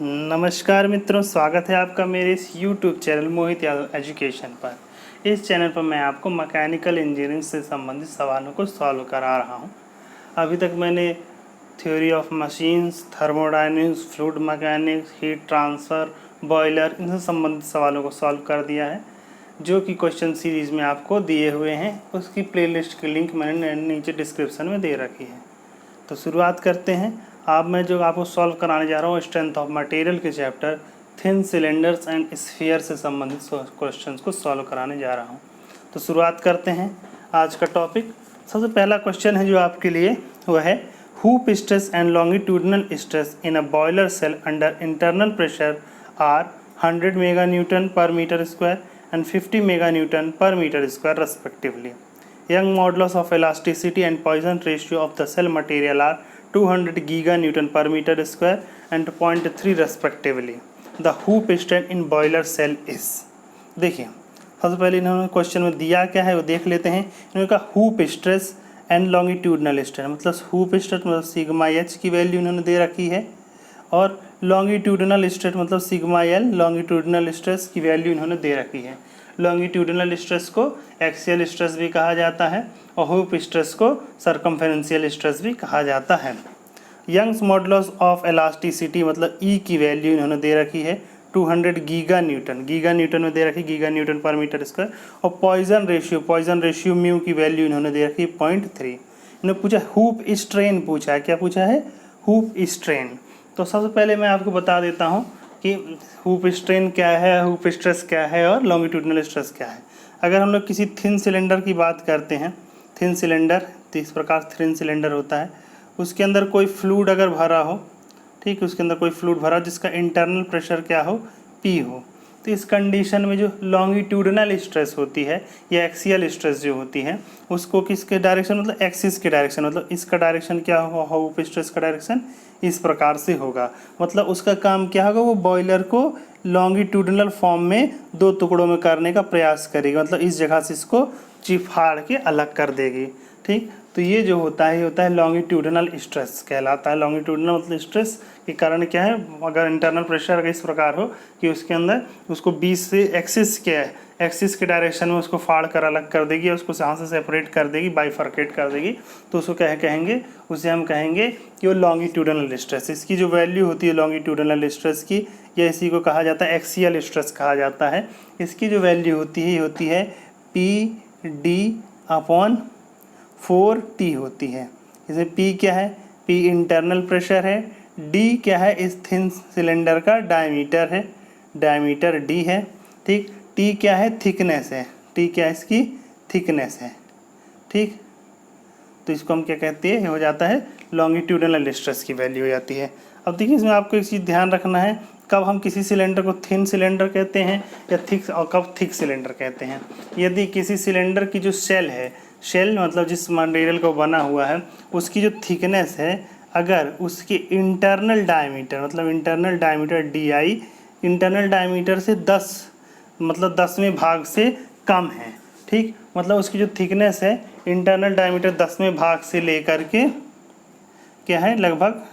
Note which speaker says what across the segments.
Speaker 1: नमस्कार मित्रों, स्वागत है आपका मेरे इस YouTube चैनल मोहित यादव एजुकेशन पर। इस चैनल पर मैं आपको मैकेनिकल इंजीनियरिंग से संबंधित सवालों को सॉल्व करा रहा हूं। अभी तक मैंने theory of machines, thermodynamics, fluid mechanics, heat transfer, boiler, इनसे संबंधित सवालों को सॉल्व कर दिया है, जो कि क्वेश्चन सीरीज़ में आपको दिए हुए हैं। उसकी प्लेलिस्ट की लिंक मैंने नीचे डिस्क्रिप्शन में दे रखी है। तो शुरुआत करते हैं। अब मैं जो आपको सॉल्व कराने जा रहा हूँ स्ट्रेंथ ऑफ मटेरियल के chapter thin cylinders and sphere से संबंधित क्वेश्चंस को सॉल्व कराने जा रहा हूँ। तो शुरुआत करते हैं आज का टॉपिक। सबसे पहला क्वेश्चन है जो आपके लिए वह है hoop stress and longitudinal stress in a boiler shell under internal pressure are 100 mega newton per metre square and 50 mega newton per metre square respectively. Young modulus of elasticity and Poisson ratio of the cell material are 200 giga-Newton per meter square and 0.3 respectively. The hoop strain in boiler cell is. देखिए, सबसे पहले इन्होंने question में दिया क्या है वो देख लेते हैं। इन्होंने कहा hoop stress and longitudinal strain, मतलब हूप स्ट्रेस मतलब सिग्मा एच की वैल्यू इन्होंने दे रखी है, और लॉन्गिट्यूडनल स्ट्रेस मतलब सिग्मा एल लॉन्गिट्यूडनल स्ट्रेस की वैल्यू इन्होंने दे रखी है। लॉन्गिट्यूडनल स्ट्रेस को एक्सियल स्ट्रेस भी कहा जाता है और हूप स्ट्रेस को सरकमफेरेंशियल स्ट्रेस भी कहा जाता है। यंग्स मॉडुलस ऑफ इलास्टिसिटी मतलब ई की वैल्यू इन्होंने दे रखी है 200 गीगा न्यूटन में दे रखी, giga newton per metre square. और पॉइजन रेशियो म्यू की वैल्यू इन्होंने दे रखी 0.3। इन्होंने पूछा हूप स्ट्रेन, पूछा है क्या पूछा है, हूप स्ट्रेन। तो सबसे पहले मैं आपको बता देता हूँ कि हूप स्ट्रेन क्या है, हूप स्ट्रेस क्या है और लॉन्गिट्यूडनल स्ट्रेस क्या है। अगर हम लोग किसी थिन सिलेंडर की बात करते हैं, थिन सिलेंडर, तो इस प्रकार थिन सिलेंडर होता है, उसके अंदर कोई फ्लूइड अगर भरा हो, ठीक, उसके अंदर कोई फ्लूइड भरा जिसका इंटरनल प्रेशर क्या हो, पी हो, तो इस कंडीशन में जो लॉन्गिट्यूडनल स्ट्रेस होती है या एक्सियल स्ट्रेस जो होती है उसको किसके डायरेक्शन मतलब एक्सिस के डायरेक्शन, मतलब इसका डायरेक्शन क्या हो, हूप स्ट्रेस का डायरेक्शन इस प्रकार से होगा। मतलब उसका काम क्या होगा, वो बॉयलर को लॉन्गिट्यूडनल फॉर्म में दो टुकड़ों में करने का प्रयास करेगी, मतलब इस जगह से इसको चिफाड़ के अलग कर देगी। ठीक, तो ये जो होता है ये होता है लॉन्गिट्यूडनल स्ट्रेस कहलाता है। लॉन्गिट्यूडनल मतलब स्ट्रेस के कारण क्या है, अगर इंटरनल प्रेशर इस प्रकार हो कि उसके अंदर उसको 20 से एक्सिस के डायरेक्शन में उसको फाड़ कर अलग कर देगी, उसको यहाँ से सेपरेट कर देगी, बाइफर्केट कर देगी, तो उसको क्या कहेंगे, उसे हम कहेंगे कि वो लॉन्गिट्यूडनल स्ट्रेस। इसकी जो वैल्यू होती है लॉन्गिट्यूडनल स्ट्रेस की, या इसी को कहा जाता है एक्सियल स्ट्रेस कहा जाता है। इसकी जो वैल्यू होती है ये होती है P/4T होती है। इसमें P क्या है, P इंटरनल प्रेशर है, D क्या है, इस थिन सिलेंडर का डायमीटर है, डायमीटर D है। ठीक, T क्या है, थिकनेस है, T क्या है, इसकी थिकनेस है। ठीक, तो इसको हम क्या कहते हैं, हो जाता है लॉन्गिट्यूडनल स्ट्रेस की वैल्यू हो जाती है। अब देखिए इसमें आपको एक चीज़ ध्यान रखना है, कब हम किसी सिलेंडर को थिन सिलेंडर कहते हैं या थिक, और कब थिक सिलेंडर कहते हैं। यदि किसी सिलेंडर की जो सेल है, शेल मतलब जिस मटेरियल को बना हुआ है उसकी जो थिकनेस है, अगर उसके इंटरनल डायमीटर मतलब internal diameter DI internal diameter से 10 मतलब 10वें भाग से कम है, ठीक, मतलब उसकी जो थिकनेस है इंटरनल डायमीटर 10वें भाग से लेकर के क्या है लगभग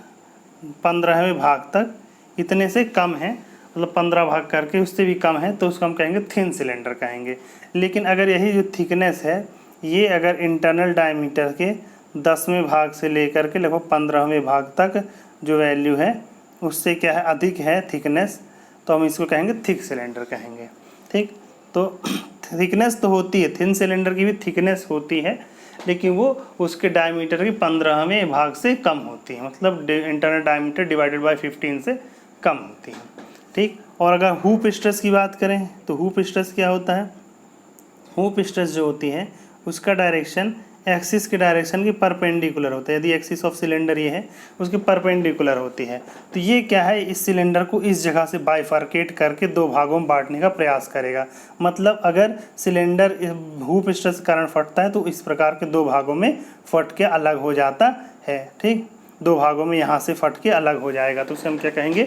Speaker 1: 15वें भाग तक, इतने से कम है, मतलब 15 भाग करके उससे भी कम है, तो उसको हम कहेंगे थिन सिलेंडर कहेंगे। लेकिन अगर यही जो थिकनेस है ये अगर इंटरनल डायमीटर के 10वें भाग से लेकर के लगभग 15वें भाग तक जो वैल्यू है उससे क्या है अधिक है थिकनेस, तो हम इसको कहेंगे थिक सिलेंडर कहेंगे। ठीक, तो थिकनेस तो होती है, थिन सिलेंडर की भी थिकनेस होती है, लेकिन वो उसके डायमीटर के 15वें भाग से कम होती है, मतलब इंटरनल डायमीटर डिवाइडेड बाय 15 से कम होती है। ठीक, और अगर हूप स्ट्रेस की बात करें तो हूप स्ट्रेस क्या होता है, हूप स्ट्रेस जो होती है उसका डायरेक्शन एक्सिस के डायरेक्शन के परपेंडिकुलर होता है। यदि एक्सिस ऑफ सिलेंडर ये है उसके परपेंडिकुलर होती है, तो ये क्या है, इस सिलेंडर को इस जगह से बाइफर्केट करके दो भागों में बांटने का प्रयास करेगा। मतलब अगर सिलेंडर हूप स्ट्रेस के कारण फटता है तो इस प्रकार के दो भागों में फट के अलग हो जाता है। ठीक, दो भागों में यहाँ से फट के अलग हो जाएगा, तो उसे हम क्या कहेंगे,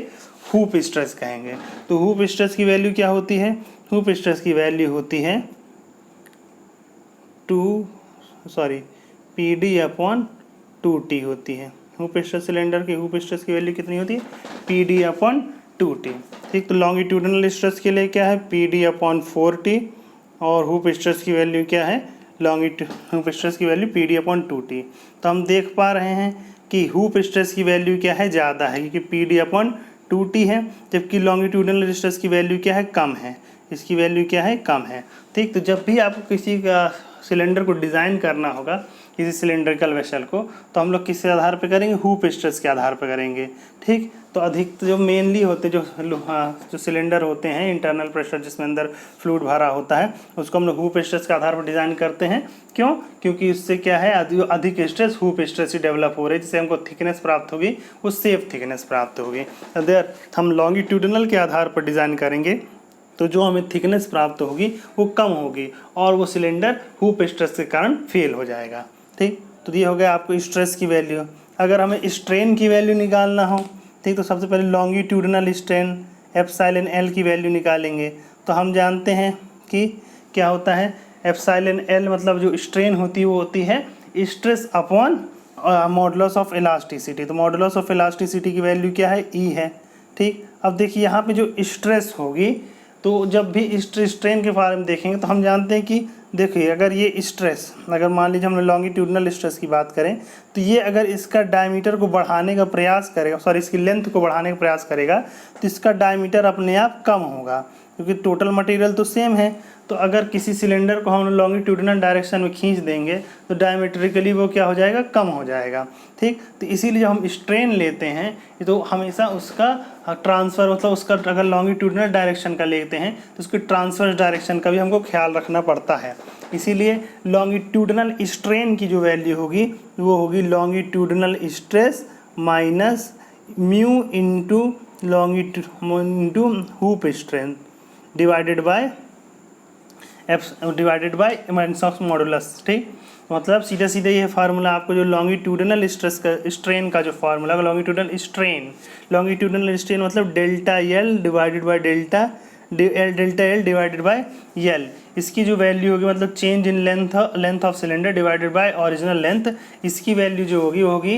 Speaker 1: हूप स्ट्रेस कहेंगे। तो हूप स्ट्रेस की वैल्यू क्या होती है, हूप स्ट्रेस की वैल्यू होती है PD/2T होती है। हूप स्ट्रेस सिलेंडर की हूप स्ट्रेस की वैल्यू कितनी होती है, PD/2 2t। ठीक, तो लॉन्गिट्यूडनल स्ट्रेस के लिए क्या है PD/4t और हुप स्ट्रेस की वैल्यू क्या है हुप स्ट्रेस की वैल्यू PD/2t। तो हम देख पा रहे हैं कि हुप स्ट्रेस की वैल्यू क्या है ज़्यादा है क्योंकि PD/2t है, जबकि लॉन्गिट्यूडनल स्ट्रेस की वैल्यू क्या है कम है, इसकी वैल्यू क्या है कम है। ठीक, तो जब भी आपको किसी का सिलेंडर को डिज़ाइन करना होगा, किसी सिलेंड्रिकल वेसल को, तो हम लोग किस आधार पे करेंगे, हुप स्ट्रेस के आधार पे करेंगे। ठीक, तो अधिक जो मेनली होते जो सिलेंडर होते हैं इंटरनल प्रेशर जिसमें अंदर फ्लूइड भरा होता है, उसको हम लोग हुप स्ट्रेस के आधार पर डिज़ाइन करते हैं। क्यों? क्योंकि उससे क्या है अधिक स्ट्रेस हुप स्ट्रेस ही डेवलप हो रही है, जिससे हमको थिकनेस प्राप्त होगी, वो सेफ थिकनेस प्राप्त होगी। अगर हम लॉन्गिट्यूडनल के आधार पर डिज़ाइन करेंगे तो जो हमें थिकनेस प्राप्त होगी वो कम होगी और वो सिलेंडर हुप स्ट्रेस के कारण फेल हो जाएगा। ठीक, तो ये हो गया आपको स्ट्रेस की वैल्यू। अगर हमें स्ट्रेन की वैल्यू निकालना हो, ठीक, तो सबसे पहले लॉन्गिट्यूडनल स्ट्रेन एप्सिलॉन एल की वैल्यू निकालेंगे। तो हम जानते हैं कि क्या होता है एप्सिलॉन एल, मतलब जो स्ट्रेन होती है वो होती है stress upon modulus of elasticity. तो मॉडुलस ऑफ इलास्टिसिटी की वैल्यू क्या है ई है। ठीक, अब देखिए यहाँ पे जो स्ट्रेस होगी, तो जब भी स्ट्रेन के बारे में देखेंगे तो हम जानते हैं कि देखिए अगर ये स्ट्रेस, अगर मान लीजिए हमने लॉन्गिट्यूडनल स्ट्रेस की बात करें तो ये अगर इसका डायमीटर को बढ़ाने का प्रयास करेगा, सॉरी इसकी लेंथ को बढ़ाने का प्रयास करेगा, तो इसका डायमीटर अपने आप कम होगा क्योंकि टोटल मटेरियल तो सेम है। तो अगर किसी सिलेंडर को हम लॉन्गिट्यूडनल डायरेक्शन में खींच देंगे तो डायमेट्रिकली वो क्या हो जाएगा, कम हो जाएगा। ठीक, तो इसीलिए जब हम स्ट्रेन लेते हैं तो हमेशा उसका ट्रांसफ़र, मतलब उसका अगर लॉन्गिट्यूडनल डायरेक्शन का लेते हैं तो उसकी ट्रांसवर्स डायरेक्शन का भी हमको ख्याल रखना पड़ता है। इसीलिए लॉन्गिट्यूडनल स्ट्रेन की जो वैल्यू होगी वो होगी longitudinal stress minus mu into hoop strain divided bye emergence modulus. ठीक, मतलब सीधे सीधे ये फार्मूला आपको जो लॉन्गिट्यूडनल स्ट्रेन का जो फार्मूला लॉन्गिट्यूडनल स्ट्रेन मतलब delta L divided by delta L divided by L, इसकी जो वैल्यू होगी मतलब change in length of cylinder divided by original length, इसकी वैल्यू जो होगी वो होगी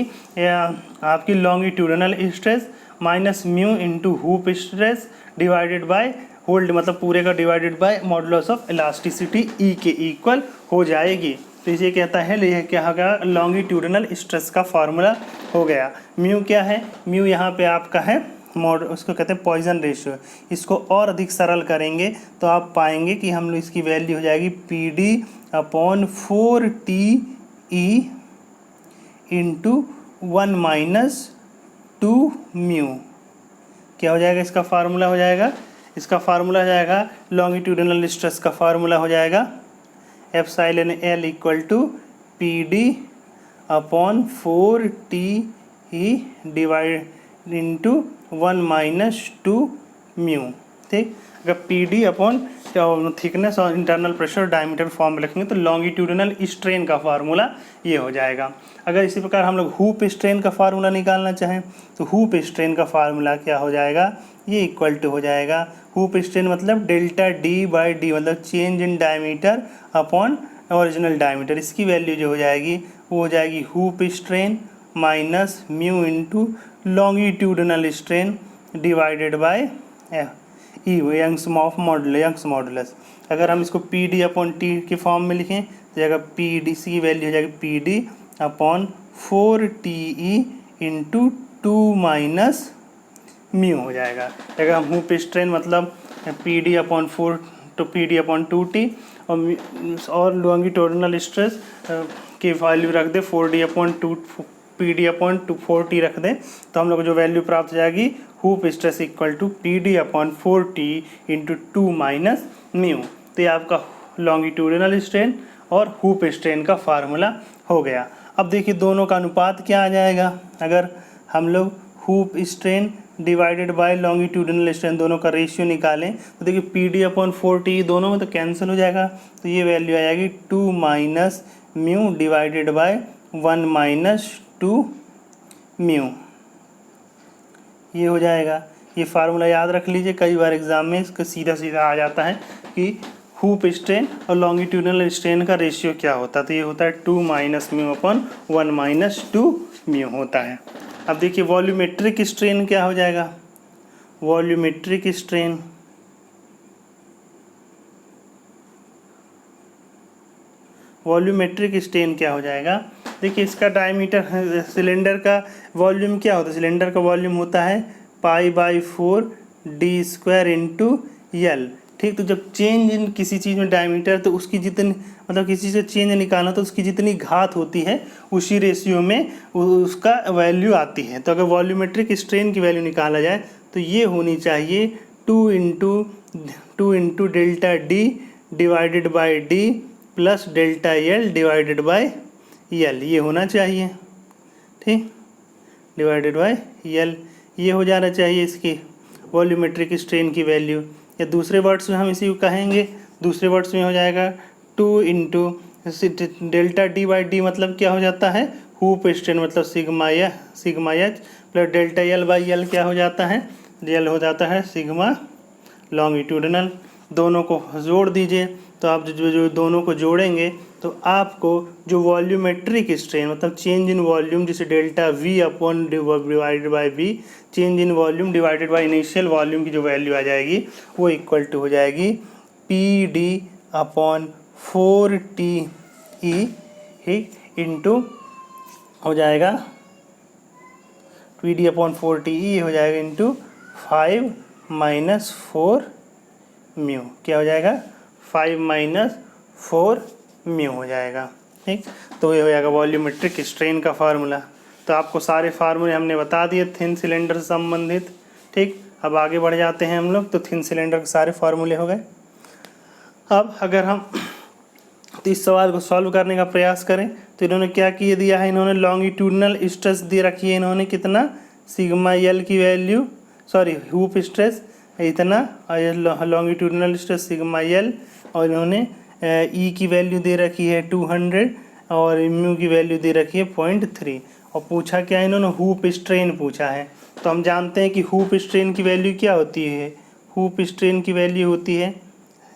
Speaker 1: आपकी longitudinal stress minus mu into hoop stress divided by whole, मतलब पूरे का divided by modulus of elasticity E के इक्वल हो जाएगी। तो इसे कहता है, यह क्या होगा लॉन्गिट्यूडनल स्ट्रेस का फार्मूला हो गया। म्यू क्या है, म्यू यहाँ पे आपका है उसको कहते हैं पॉइजन रेशियो। इसको और अधिक सरल करेंगे तो आप पाएंगे कि हम लोग इसकी वैल्यू हो जाएगी PD/4TE इंटू 1-2 म्यू। क्या हो जाएगा इसका फार्मूला हो जाएगा, इसका फार्मूला हो जाएगा लॉन्गिट्यूडनल स्ट्रेस का फार्मूला हो जाएगा epsilon L equal to PD/4TE divide into 1-2 mu. ठीक, अगर PD थिकनेस और इंटरनल प्रेशर डायमीटर फॉर्म में रखेंगे तो लॉन्गिट्यूडनल स्ट्रेन का फार्मूला ये हो जाएगा। अगर इसी प्रकार हम लोग हुप स्ट्रेन का फार्मूला निकालना चाहें तो हुप स्ट्रेन का फार्मूला क्या हो जाएगा, ये इक्वल टू हो जाएगा हुप स्ट्रेन मतलब डेल्टा D/D, मतलब change in diameter upon original diameter, इसकी वैल्यू जो हो जाएगी वो हो जाएगी hoop strain minus mu into longitudinal strain divided by Young's modulus. अगर हम इसको PD/T के फॉर्म में लिखें तो जाएगा PD, की वैल्यू हो जाएगी PD/4TE इंटू 2- म्यू हो जाएगा। अगर हम हुप स्ट्रेन मतलब PD/4 तो PD/2T और लॉन्गिट्यूडनल स्ट्रेस की वैल्यू रख दे PD/4T रख दें तो हम लोग को जो वैल्यू प्राप्त हो जाएगी hoop stress equal to PD/4T into 2- mu. तो ये आपका लॉन्गिट्यूडनल स्ट्रेन और हुप स्ट्रेन का फार्मूला हो गया। अब देखिए दोनों का अनुपात क्या आ जाएगा, अगर हम लोग hoop strain divided bye longitudinal strain दोनों का रेशियो निकालें तो देखिए PD/4T दोनों में तो कैंसिल हो जाएगा, तो ये वैल्यू आ जाएगी 2- म्यू डिवाइडेड बाय 1-2 म्यू, ये हो जाएगा। ये फार्मूला याद रख लीजिए, कई बार एग्जाम में इसका सीधा सीधा आ जाता है कि हुप स्ट्रेन और लॉन्गिट्यूडनल स्ट्रेन का रेशियो क्या होता है, तो ये होता है 2- म्यू अपॉन 1-2 म्यू होता है। अब देखिए वॉल्यूमेट्रिक स्ट्रेन क्या हो जाएगा, वॉल्यूमेट्रिक स्ट्रेन, वॉल्यूमेट्रिक स्ट्रेन क्या हो जाएगा, देखिए इसका डायमीटर, सिलेंडर का वॉल्यूम क्या होता है, सिलेंडर का वॉल्यूम होता है π/4 d² इंटू एल। ठीक, तो जब चेंज इन किसी चीज़ में डायमीटर, तो उसकी जितनी, मतलब किसी से चेंज निकालना तो उसकी जितनी घात होती है उसी रेशियो में उसका वैल्यू आती है। तो अगर वॉल्यूमेट्रिक स्ट्रेन की वैल्यू निकाला जाए तो ये होनी चाहिए 2 into delta D divided by D plus delta L divided by L, ये होना चाहिए। ठीक, डिवाइडेड बाई एल, ये हो जाना चाहिए इसकी वॉल्यूमेट्रिक स्ट्रेन की वैल्यू। या दूसरे वर्ड्स में हम इसी को कहेंगे, दूसरे वर्ड्स में हो जाएगा 2 into delta D by D, मतलब क्या हो जाता है हुप स्ट्रेन, मतलब sigma H plus delta L by L क्या हो जाता है, एल हो जाता है सिग्मा लॉन्गिट्यूडनल। दोनों को जोड़ दीजिए, तो आप जो दोनों को जोड़ेंगे तो आपको जो वॉल्यूमेट्रिक स्ट्रेन, मतलब चेंज इन वॉल्यूम, जिसे delta V upon divided by V, change in volume divided by initial volume की जो वैल्यू आ जाएगी वो इक्वल टू हो जाएगी पी डी अपॉन 4TE, ठीक, इंटू हो जाएगा पी डी अपॉन 4TE हो जाएगा इंटू 5 - 4 म्यू, क्या हो जाएगा 5 - 4 म्यू हो जाएगा। ठीक, तो ये हो जाएगा वॉल्यूमेट्रिक स्ट्रेन का फार्मूला। तो आपको सारे फार्मूले हमने बता दिए थिन सिलेंडर से संबंधित। ठीक, अब आगे बढ़ जाते हैं हम लोग। तो थिन सिलेंडर के सारे फार्मूले हो गए। अब अगर हम तो इस सवाल को सॉल्व करने का प्रयास करें तो इन्होंने क्या किए दिया है, इन्होंने लॉन्गिट्यूडनल स्ट्रेस दे रखी है, इन्होंने कितना सिग्मा एल की वैल्यू, सॉरी हुप स्ट्रेस इतना, लॉन्गिट्यूडनल स्ट्रेस सिग्मा एल, और इन्होंने ई की वैल्यू दे रखी है 200 और म्यू की वैल्यू दे रखी है 0.3। और पूछा क्या है इन्होंने, हुप स्ट्रेन पूछा है। तो हम जानते हैं कि हुप स्ट्रेन की वैल्यू क्या होती है, हुप स्ट्रेन की वैल्यू होती है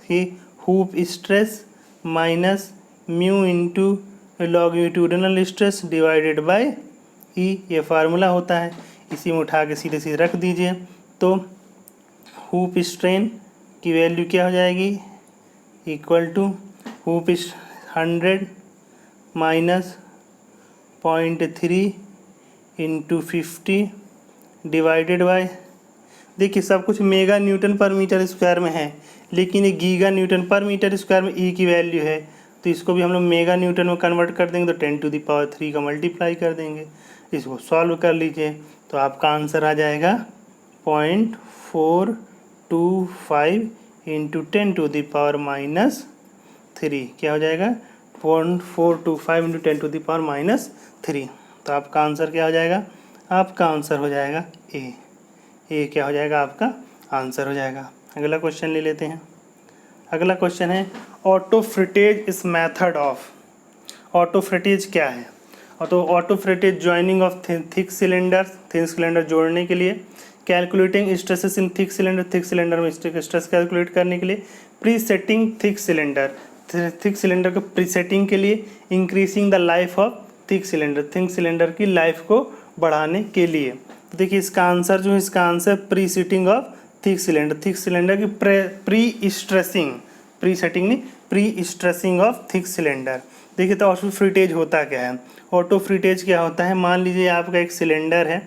Speaker 1: कि hoop stress minus mu into longitudinal stress divided by E, ये फार्मूला होता है। इसी में उठा के सीधे सीधे रख दीजिए। तो हुप स्ट्रेन की वैल्यू क्या हो जाएगी, equal to hoop 100 minus 0.3 into 50 divided by, देखिए सब कुछ mega newton per metre square में है, लेकिन ये giga newton per metre square में ई की वैल्यू है। तो इसको भी हम लोग मेगा न्यूटन में कन्वर्ट कर देंगे, तो 10⁻³ का मल्टीप्लाई कर देंगे। इसको सॉल्व कर लीजिए तो आपका आंसर आ जाएगा 0.425 इंटू 10⁻⁻3, क्या हो जाएगा 0.425 इंटू 10⁻⁻3। तो आपका आंसर क्या हो जाएगा, आपका आंसर हो जाएगा ए। ए क्या हो जाएगा, आपका आंसर हो जाएगा। अगला क्वेश्चन ले लेते हैं। अगला क्वेश्चन है ऑटोफ्रेटेज इस मेथड ऑफ, ऑटोफ्रेटेज क्या है, और तो autofrettage joining of thick cylinder, thin cylinder जोड़ने के लिए, calculating stresses in thick cylinder में स्ट्रेस कैलकुलेट करने के लिए, प्री सेटिंग थिक सिलेंडर को प्री सेटिंग के लिए, increasing the life of thick cylinder की लाइफ को बढ़ाने के लिए। तो देखिए इसका आंसर जो है, इसका answer pre setting of thick cylinder की pre stressing of thick cylinder. देखिए तो ऑटोफ्रेटेज होता क्या है, ऑटोफ्रेटेज क्या होता है, मान लीजिए आपका एक सिलेंडर है,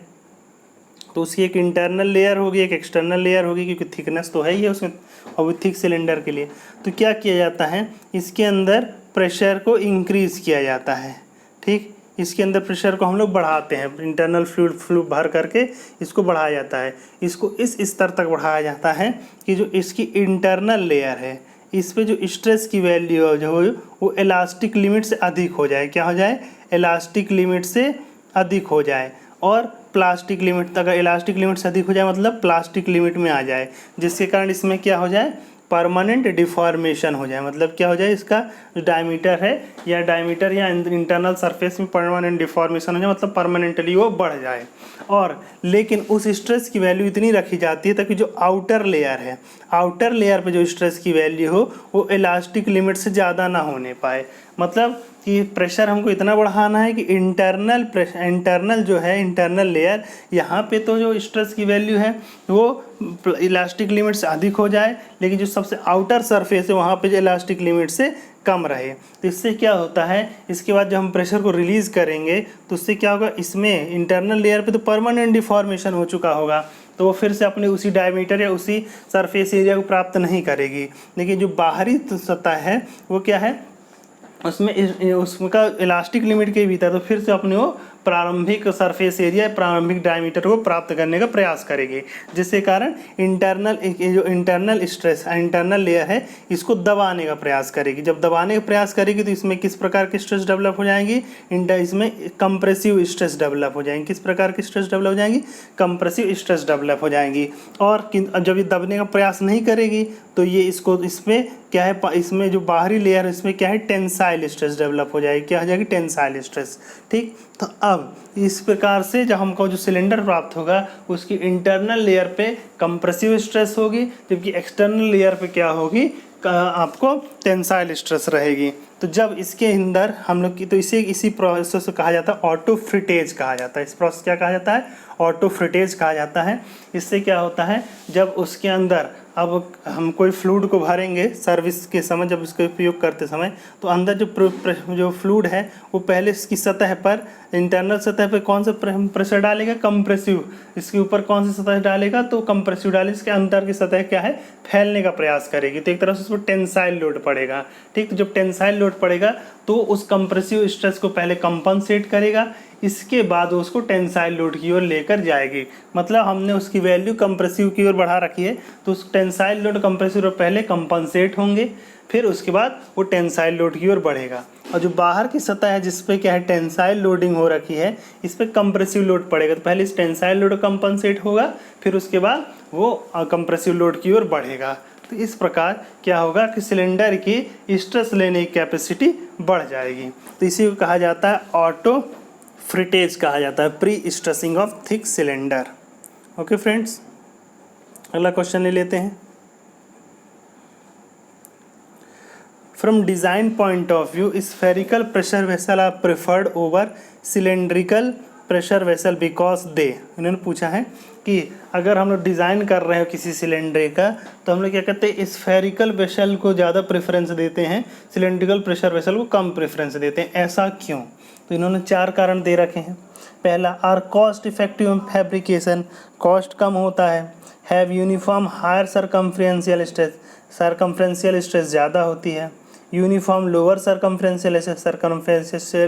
Speaker 1: तो उसकी एक इंटरनल लेयर होगी, एक एक्सटर्नल लेयर होगी, क्योंकि थिकनेस तो है ही है उसमें, और वो थिक सिलेंडर के लिए। तो क्या किया जाता है, इसके अंदर प्रेशर को इंक्रीज़ किया जाता है। ठीक, इसके अंदर प्रेशर को हम लोग बढ़ाते हैं, इंटरनल फ्लूइड भर करके इसको बढ़ाया जाता है। इसको इस स्तर तक बढ़ाया जाता है कि जो इसकी इंटरनल लेयर है, इस पे जो स्ट्रेस की वैल्यू जो हो वो इलास्टिक लिमिट से अधिक हो जाए। क्या हो जाए, इलास्टिक लिमिट से अधिक हो जाए। और प्लास्टिक लिमिट, अगर इलास्टिक लिमिट से अधिक हो जाए मतलब प्लास्टिक लिमिट में आ जाए, जिसके कारण इसमें क्या हो जाए, परमानेंट डिफॉर्मेशन हो जाए। मतलब क्या हो जाए, इसका जो डायमीटर है या इंटरनल सरफेस में परमानेंट डिफॉर्मेशन हो जाए, मतलब परमानेंटली वो बढ़ जाए। और लेकिन उस स्ट्रेस की वैल्यू इतनी रखी जाती है ताकि जो आउटर लेयर है, आउटर लेयर पे जो स्ट्रेस की वैल्यू हो वो इलास्टिक लिमिट से ज़्यादा ना होने पाए। मतलब कि प्रेशर हमको इतना बढ़ाना है कि इंटरनल जो है इंटरनल लेयर, यहाँ पे तो जो स्ट्रेस की वैल्यू है वो इलास्टिक लिमिट से अधिक हो जाए, लेकिन जो सबसे आउटर सरफेस है वहाँ पे जो इलास्टिक लिमिट से कम रहे। तो इससे क्या होता है, इसके बाद जब हम प्रेशर को रिलीज़ करेंगे तो उससे क्या होगा, इसमें इंटरनल लेयर पे तो परमानेंट डिफॉर्मेशन हो चुका होगा, तो वो फिर से अपने उसी डायमीटर या उसी सरफेस एरिया को प्राप्त नहीं करेगी। लेकिन जो बाहरी सतह है वो क्या है, उसका इलास्टिक लिमिट के भीतर तो फिर से अपने वो प्रारंभिक सरफेस एरिया, प्रारंभिक डायमीटर को प्राप्त करने का प्रयास करेगी, जिसके कारण जो इंटरनल स्ट्रेस इंटरनल लेयर है इसको दबाने का प्रयास करेगी। जब दबाने का प्रयास करेगी तो इसमें किस प्रकार की स्ट्रेस डेवलप हो जाएंगी, इसमें कंप्रेसिव स्ट्रेस डेवलप हो जाएंगी। किस प्रकार की स्ट्रेस डेवलप हो जाएंगी, कंप्रेसिव स्ट्रेस डेवलप हो जाएंगी। और जब ये दबने का प्रयास नहीं करेगी तो ये इसमें क्या है, इसमें जो बाहरी लेयर है इसमें क्या है, टेंसाइल स्ट्रेस डेवलप हो जाएगी। क्या हो जाएगी, टेंसाइल स्ट्रेस। ठीक, तो अब इस प्रकार से जब हमको जो सिलेंडर प्राप्त होगा उसकी इंटरनल लेयर पे कंप्रेसिव स्ट्रेस होगी, जबकि एक्सटर्नल लेयर पे क्या होगी, आपको टेंसाइल स्ट्रेस रहेगी। तो जब इसके अंदर हम लोग की, तो इसी प्रोसेस को कहा जाता है ऑटोफ्रिटेज कहा जाता है। इस प्रोसेस क्या कहा जाता है, ऑटोफ्रिटेज कहा जाता है। इससे क्या होता है, जब उसके अंदर अब हम कोई फ्लूइड को भरेंगे सर्विस के समय, जब इसका उपयोग करते समय, तो अंदर जो फ्लूइड है वो पहले इसकी सतह पर, इंटरनल सतह पर कौन सा प्रेशर डालेगा, कंप्रेसिव। इसके ऊपर कौन सी सतह डालेगा, तो कंप्रेसिव डालेगा। इसके अंदर की सतह क्या है, फैलने का प्रयास करेगी, तो एक तरह से उस पर टेंसाइल लोड पड़ेगा। ठीक, तो जब टेंसाइल लोड पड़ेगा तो उस कंप्रेसिव स्ट्रेस को पहले कंपनसेट करेगा, इसके बाद उसको टेंसाइल लोड की ओर लेकर जाएगी। मतलब हमने उसकी वैल्यू कंप्रेसिव की ओर बढ़ा रखी है, तो उस टेंसाइल लोड कंप्रेसिव लोड पहले कंपनसेट होंगे, फिर उसके बाद वो टेंसाइल लोड की ओर बढ़ेगा। और जो बाहर की सतह है जिस पे क्या है, टेंसाइल लोडिंग हो रखी है, इस पर कंप्रेसिव लोड पड़ेगा। तो पहले इस टेंसाइल लोड कंपनसेट होगा, फिर उसके बाद वो कंप्रेसिव लोड की ओर बढ़ेगा। तो इस प्रकार क्या होगा कि सिलेंडर की स्ट्रेस लेने की कैपेसिटी बढ़ जाएगी। तो इसी को कहा जाता है ऑटोफ्रिटेज कहा जाता है, pre stressing of thick cylinder. Okay friends, अगला क्वेश्चन ले लेते हैं। From design point of view spherical pressure vessel are preferred over cylindrical pressure vessel because they, इन्होंने पूछा है कि अगर हम लोग डिज़ाइन कर रहे हो किसी सिलेंडर का, तो हम लोग क्या कहते हैं, स्फेरिकल वेसल को ज़्यादा प्रेफरेंस देते हैं, सिलेंड्रिकल प्रेशर वेसल को कम प्रेफरेंस देते हैं। ऐसा क्यों, तो इन्होंने 4 कारण दे रखे हैं। पहला, are cost effective fabrication, cost कम होता है। Have uniform higher circumferential stress ज़्यादा होती है। यूनिफॉर्म लोअर सरकमफ्रेंशियल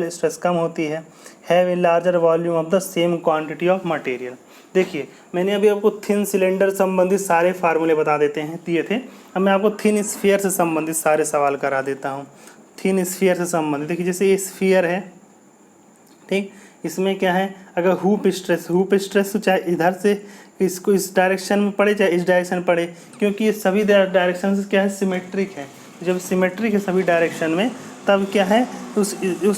Speaker 1: स्ट्रेस कम होती है। Have a larger volume of the same quantity of material. देखिए, मैंने अभी आपको थिन सिलेंडर संबंधित सारे फार्मूले बता देते हैं दिए थे। अब मैं आपको थिन स्फीयर से संबंधित सारे सवाल करा देता हूँ। थिन स्फीयर से संबंधित देखिए, जैसे ये स्फीयर है, ठीक, इसमें क्या है, अगर हूप स्ट्रेस तो चाहे इधर से इसको इस डायरेक्शन में पड़े चाहे इस डायरेक्शन में पड़े, क्योंकि ये सभी डायरेक्शन से क्या है, सिमेट्रिक है। जब सिमेट्रिक है सभी डायरेक्शन में, तब क्या है, उस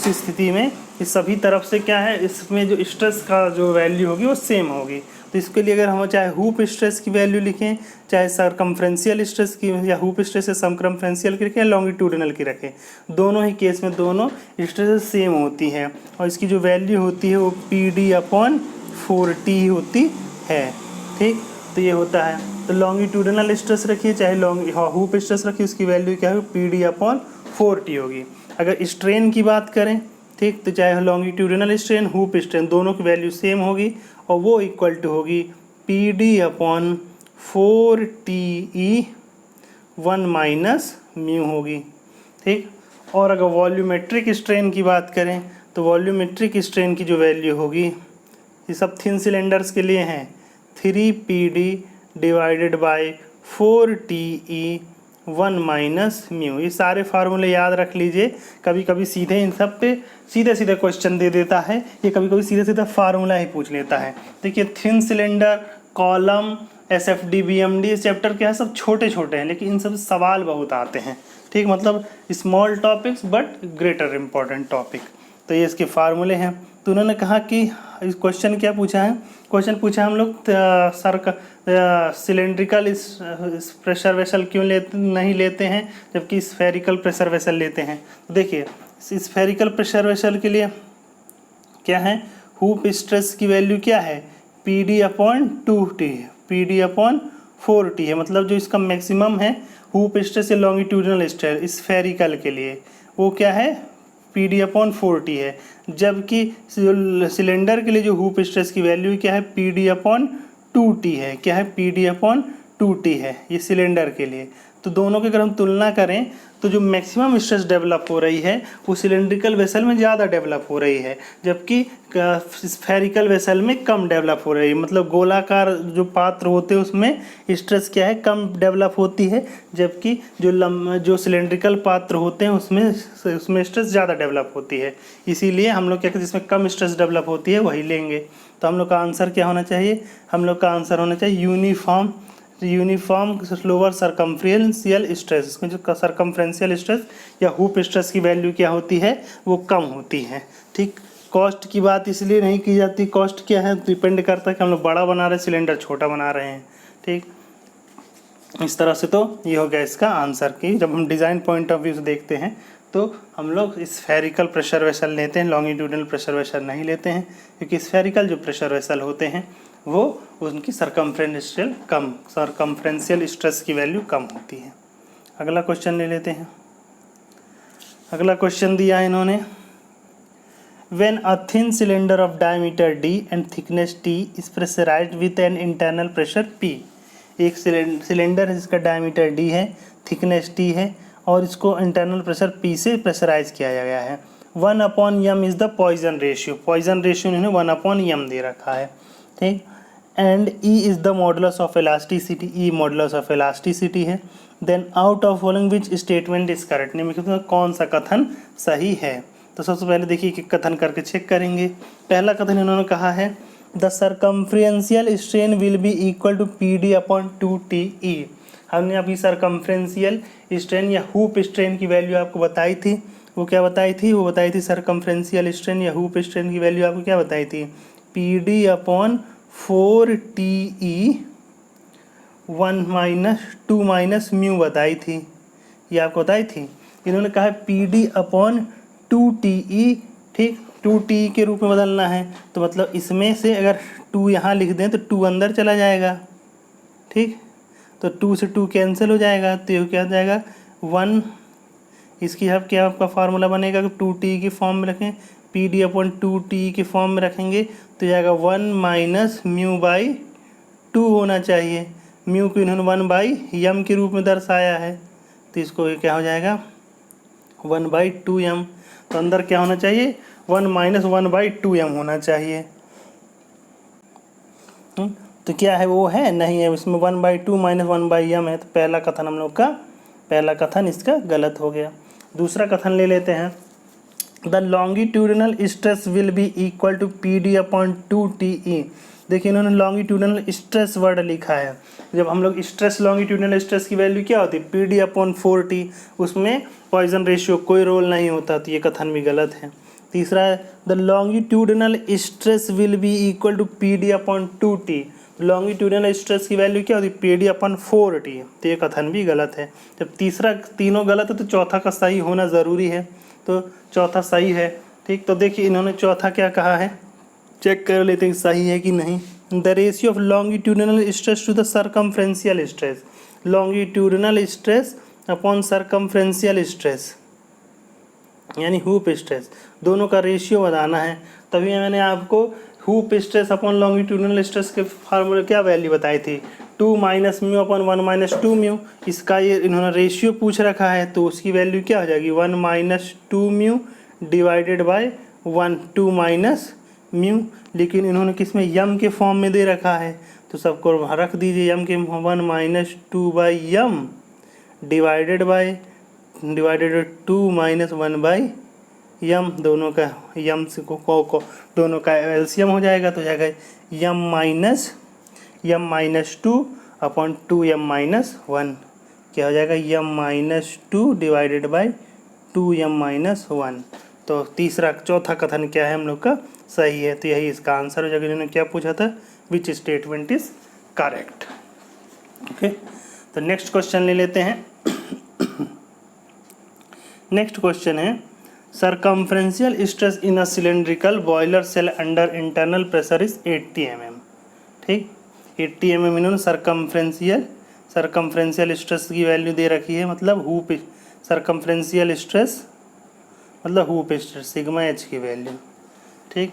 Speaker 1: स्थिति में इस सभी तरफ से क्या है, इसमें जो स्ट्रेस का जो वैल्यू होगी वो सेम होगी। तो इसके लिए अगर हम चाहे हूप स्ट्रेस की वैल्यू लिखें, चाहे सरकमफ्रेंशियल स्ट्रेस की, या हूप स्ट्रेस या सरकमफ्रेंशियल की रखें या लॉन्गिट्यूडिनल की रखें, दोनों ही केस में दोनों स्ट्रेस सेम होती हैं, और इसकी जो वैल्यू होती है वो PD/4T होती है। ठीक, तो ये होता है। तो लॉन्गिट्यूडिनल स्ट्रेस रखिए चाहे हूप स्ट्रेस रखिए, उसकी वैल्यू क्या है, PD/4T होगी। अगर स्ट्रेन की बात करें, ठीक, तो चाहे लॉन्गिट्यूडिनल स्ट्रेन हूप स्ट्रेन दोनों की वैल्यू सेम होगी, और वो इक्वल टू होगी PD/4TE 1 माइनस म्यू होगी। ठीक, और अगर वॉल्यूमेट्रिक स्ट्रेन की बात करें, तो वॉल्यूमेट्रिक स्ट्रेन की जो वैल्यू होगी, ये सब थिन सिलेंडर्स के लिए हैं, 3PD/4TE 1 माइनस म्यू। ये सारे फार्मूले याद रख लीजिए। कभी कभी सीधे इन सब पे सीधे सीधे क्वेश्चन दे देता है, ये कभी कभी सीधे सीधे फार्मूला ही पूछ लेता है। देखिए, thin cylinder, column, SFD, BMD chapter क्या है, सब छोटे छोटे हैं, लेकिन इन सब सवाल बहुत आते हैं। ठीक, मतलब small topics but greater important topic. तो ये इसके फार्मूले हैं। तो उन्होंने कहा कि इस क्वेश्चन क्या पूछा है, क्वेश्चन पूछा हम लोग सिलेंड्रिकल प्रेशर वेसल क्यों नहीं लेते हैं, जबकि स्फेरिकल प्रेशर वेसल लेते हैं। तो देखिए, स्फेरिकल प्रेशर वेसल के लिए क्या है, हुप स्ट्रेस की वैल्यू क्या है, PD/2T, PD/4T है। मतलब जो इसका मैक्सिमम है हुप स्ट्रेस या लॉन्गिट्यूडिनल स्ट्रेस स्फेरिकल के लिए वो क्या है, PD/4T है। जबकि सिलेंडर के लिए जो हुप स्ट्रेस की वैल्यू क्या है, PD/2T है। क्या है, PD/2T है ये सिलेंडर के लिए। तो दोनों की अगर हम तुलना करें तो जो मैक्सिमम स्ट्रेस डेवलप हो रही है वो सिलेंड्रिकल वेसल में ज़्यादा डेवलप हो रही है, जबकि स्फेरिकल वेसल में कम डेवलप हो रही है। मतलब गोलाकार जो पात्र होते हैं उसमें स्ट्रेस क्या है, कम डेवलप होती है, जबकि जो सिलेंड्रिकल पात्र होते हैं उसमें स्ट्रेस ज़्यादा डेवलप होती है। इसीलिए हम लोग क्या कहते हैं, जिसमें कम स्ट्रेस डेवलप होती है वही लेंगे। तो हम लोग का आंसर क्या होना चाहिए, हम लोग का आंसर होना चाहिए यूनिफॉर्म लोअर सरकमफ्रेंशियल स्ट्रेस। इसमें जो सरकमफ्रेंशियल स्ट्रेस या हुप स्ट्रेस की वैल्यू क्या होती है, वो कम होती है। ठीक, कॉस्ट की बात इसलिए नहीं की जाती, कॉस्ट क्या है, डिपेंड करता है कि हम लोग बड़ा बना रहे हैं सिलेंडर छोटा बना रहे हैं। ठीक, इस तरह से तो ये हो गया इसका आंसर कि जब हम डिज़ाइन पॉइंट ऑफ व्यू से देखते हैं तो हम लोग स्फेरिकल प्रेशर वेसल लेते हैं, लॉन्गिट्यूडिनल प्रेशर वेसल नहीं लेते हैं, क्योंकि स्फेरिकल जो प्रेशर वेसल होते हैं वो उनकी सरकमफ्रेंशियल स्ट्रेस की वैल्यू कम होती है। अगला क्वेश्चन ले लेते हैं। अगला क्वेश्चन दिया है इन्होंने, When a thin cylinder of diameter D and thickness T is pressurized with an internal pressure P, एक सिलेंडर है जिसका डायमीटर D है, थिकनेस T है और इसको इंटरनल प्रेशर P से प्रेशराइज किया गया है। 1/m is the Poisson ratio, Poisson ratio इन्होंने 1/m दे रखा है। ठीक, and E is the modulus of elasticity, E modulus of elasticity है। Then out of following which statement is correct, निम्नलिखित में कौन सा कथन सही है। तो सबसे पहले देखिए कि कथन करके चेक करेंगे। पहला कथन इन्होंने कहा है the circumferential strain will be equal to PD/2TE। हमने अभी सरकमफ्रेंशियल स्ट्रेन या हुप स्ट्रेन की वैल्यू आपको बताई थी। वो क्या बताई थी, वो बताई थी सरकमफ्रेंशियल स्ट्रेन या हुप स्ट्रेन की वैल्यू आपको क्या बताई थी, PD/4TE 1 - 2 - बताई थी, ये आपको बताई थी। इन्होंने कहा PD/2TE, ठीक, 2TE के रूप में बदलना है, तो मतलब इसमें से अगर 2 यहाँ लिख दें तो 2 अंदर चला जाएगा। ठीक, तो 2 से 2 कैंसिल हो जाएगा, तो ये क्या हो जाएगा 1। इसकी अब क्या आपका फार्मूला बनेगा कि 2TE की फॉर्म में रखें, PD/2TE की फॉर्म में रखेंगे तो जाएगा 1 - μ/2 होना चाहिए। म्यू को इन्होंने 1/m के रूप में दर्शाया है, तो इसको ये क्या हो जाएगा 1/2m। तो अंदर क्या होना चाहिए 1 - 1/2m होना चाहिए। तो क्या है, वो है नहीं है, इसमें 1/2 - 1/m है। तो पहला कथन हम लोग का, पहला कथन इसका गलत हो गया। दूसरा कथन ले लेते हैं, the longitudinal stress will be equal to PD/2TE। देखिए इन्होंने लॉन्गिट्यूडिनल स्ट्रेस वर्ड लिखा है। जब हम लोग स्ट्रेस, लॉन्गिट्यूडिनल स्ट्रेस की वैल्यू क्या होती है PD/4T, उसमें पॉइजन रेशियो कोई रोल नहीं होता, तो ये कथन भी गलत है। तीसरा है the longitudinal stress will be equal to PD/2T। Longitudinal stress की वैल्यू क्या होती है PD/4T, तो ये कथन भी गलत है। जब तीसरा तीनों गलत है तो चौथा का सही होना ज़रूरी है, तो चौथा सही है। ठीक, तो देखिए इन्होंने चौथा क्या कहा है, चेक कर लेते हैं सही है कि नहीं। The ratio of longitudinal stress to the circumferential stress, longitudinal stress upon circumferential stress यानी हुप स्ट्रेस, दोनों का रेशियो बताना है। तभी मैंने आपको hoop stress upon longitudinal stress के फार्मूले क्या वैल्यू बताई थी 2 - μ/1 - 2 इसका ये इन्होंने रेशियो पूछ रखा है, तो उसकी वैल्यू क्या हो जाएगी 1 - 2 डिवाइडेड बाय 1, 2 - μ। लेकिन इन्होंने किस में यम के फॉर्म में दे रखा है, तो सबको रख दीजिए यम के 1 - 2/m डिवाइडेड 2 - 1/m, दोनों का यम से को दोनों का एलसीएम हो जाएगा, तो जाएगा m-2 अपॉन 2m - 1, क्या हो जाएगा m-2 डिवाइडेड बाय 2m - 1। तो तीसरा चौथा कथन क्या है हम लोग का सही है, तो यही इसका आंसर हो जाएगा। इन्होंने क्या पूछा था, which statement is correct. Okay, तो नेक्स्ट क्वेश्चन ले लेते हैं। नेक्स्ट क्वेश्चन है circumferential stress in a cylindrical boiler shell under internal pressure is 80 mm। ठीक, 80 mm इन्होंने सरकमफ्रेंशियल स्ट्रेस की वैल्यू दे रखी है, मतलब हुप सरकमफ्रेंशियल स्ट्रेस मतलब हुप स्ट्रेस सिग्मा एच की वैल्यू। ठीक,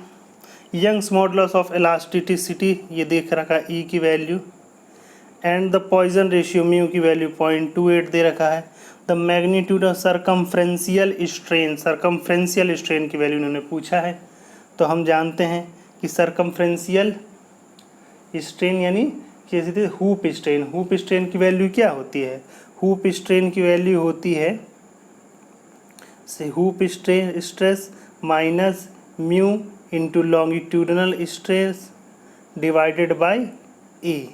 Speaker 1: यंग्स मॉडुलस ऑफ इलास्टिसिटी ये देख रखा है ई की value, and the Poisson ratio mu की वैल्यू 0.28 दे रखा है। The magnitude of circumferential strain की वैल्यू इन्होंने पूछा है। तो हम जानते हैं कि सरकमफ्रेंशियल स्ट्रेन यानी कि हुप स्ट्रेन की वैल्यू क्या होती है? हुप स्ट्रेन की वैल्यू होती है hoop stress minus mu into longitudinal stress divided by A.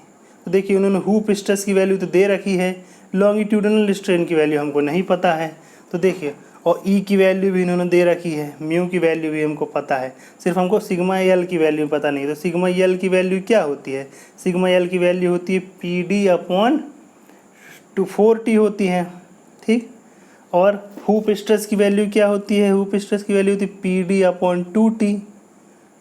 Speaker 1: तो देखिए उन्होंने हुप स्ट्रेस की वैल्यू तो दे रखी है, लॉन्गिट्यूडनल स्ट्रेन की वैल्यू हमको नहीं पता है। तो देखिए, और ई की वैल्यू भी इन्होंने दे रखी है, म्यू की वैल्यू भी हमको पता है, सिर्फ हमको सिग्मा एल की वैल्यू पता नहीं। तो सिग्मा एल की वैल्यू क्या होती है? सिग्मा एल की वैल्यू होती है पी डी अपॉन 240 होती है। ठीक, और हुप स्ट्रेस की वैल्यू क्या होती है? हुप स्ट्रेस की वैल्यू होती है पी डी अपॉन 2t।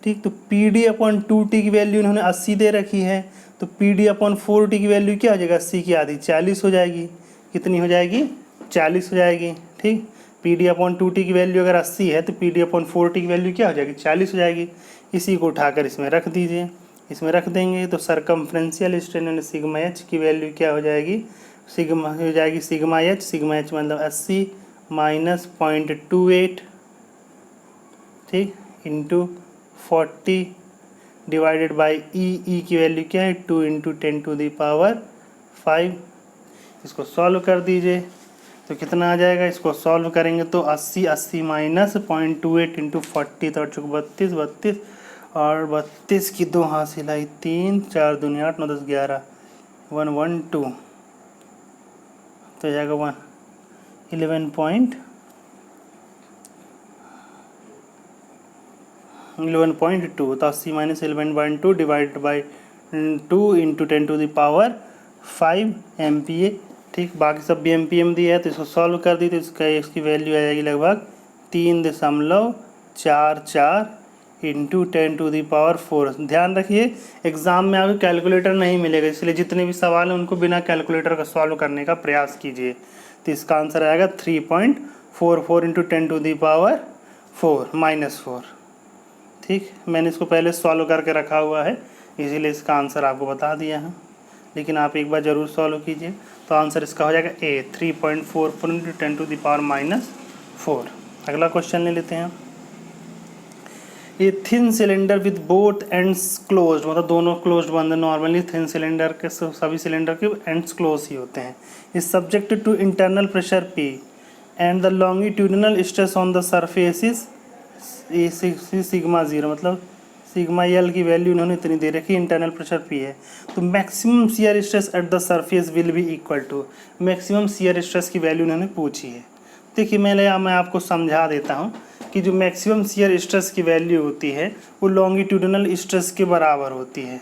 Speaker 1: ठीक, तो पी डी अपॉन 2t की वैल्यू इन्होंने 80 दे रखी है, तो पी डी अपॉन 4t की वैल्यू क्या हो जाएगा? 80 की आधी 40 हो जाएगी। कितनी हो जाएगी? 40 हो जाएगी। ठीक, पी डी अपॉन 2t की वैल्यू अगर 80 है तो पी डी अपॉन 4t की वैल्यू क्या हो जाएगी? 40 हो जाएगी। इसी को उठाकर इसमें रख दीजिए, इसमें रख देंगे तो सरकमफ्रेंशियल स्ट्रेन यानी सिग्मा एच की वैल्यू क्या हो जाएगी? सिग्मा हो जाएगी सिग्मा एच मतलब 80 माइनस 0.28, ठीक, इंटू 40 डिवाइडेड बाई ई की वैल्यू क्या है? 2 इंटू 10⁵। इसको सॉल्व कर दीजिए तो कितना आ जाएगा? इसको सॉल्व करेंगे तो 80 माइनस 0.28 इंटू 40 तो 32 और 32 की 2 हासिल आई 3, 4 दूनी 8, 9 10 11 112 तो जाएगा 11.2 तो 80 minus 11.2 divide by 2 into 10⁵ MPa। ठीक, बाकी सब भी MPM दिया है तो इसको सॉल्व कर दी तो इसकी वैल्यू आ जाएगी लगभग 3.44 इंटू 10⁴। ध्यान रखिए एग्ज़ाम में आपको कैलकुलेटर नहीं मिलेगा, इसलिए जितने भी सवाल हैं उनको बिना कैलकुलेटर का सॉल्व करने का प्रयास कीजिए। तो इसका आंसर आएगा 3.44 इंटू 10⁻⁴। ठीक, मैंने इसको पहले सॉल्व करके रखा हुआ है इसीलिए इसका आंसर आपको बता दिया है, लेकिन आप एक बार ज़रूर सॉल्व कीजिए। तो आंसर इसका हो जाएगा ए 3.44 इंटू 10⁻⁴। अगला क्वेश्चन ले लेते हैं। ये thin cylinder with both ends closed, मतलब दोनों क्लोज्ड बंद है। नॉर्मली थिन सिलेंडर के सभी सिलेंडर के एंड्स क्लोज ही होते हैं। Is subjected to internal pressure P and the longitudinal stress on the surface is sigma 0, मतलब सिग्मा एल की वैल्यू इन्होंने इतनी दे रखी, इंटरनल प्रेशर पी है। तो maximum shear stress at the surface will be equal to, maximum shear stress की value इन्होंने पूछी है। देखिए मैं आपको समझा देता हूँ कि जो मैक्सिमम शियर स्ट्रेस की वैल्यू होती है वो लॉन्गिट्यूडिनल स्ट्रेस के बराबर होती है।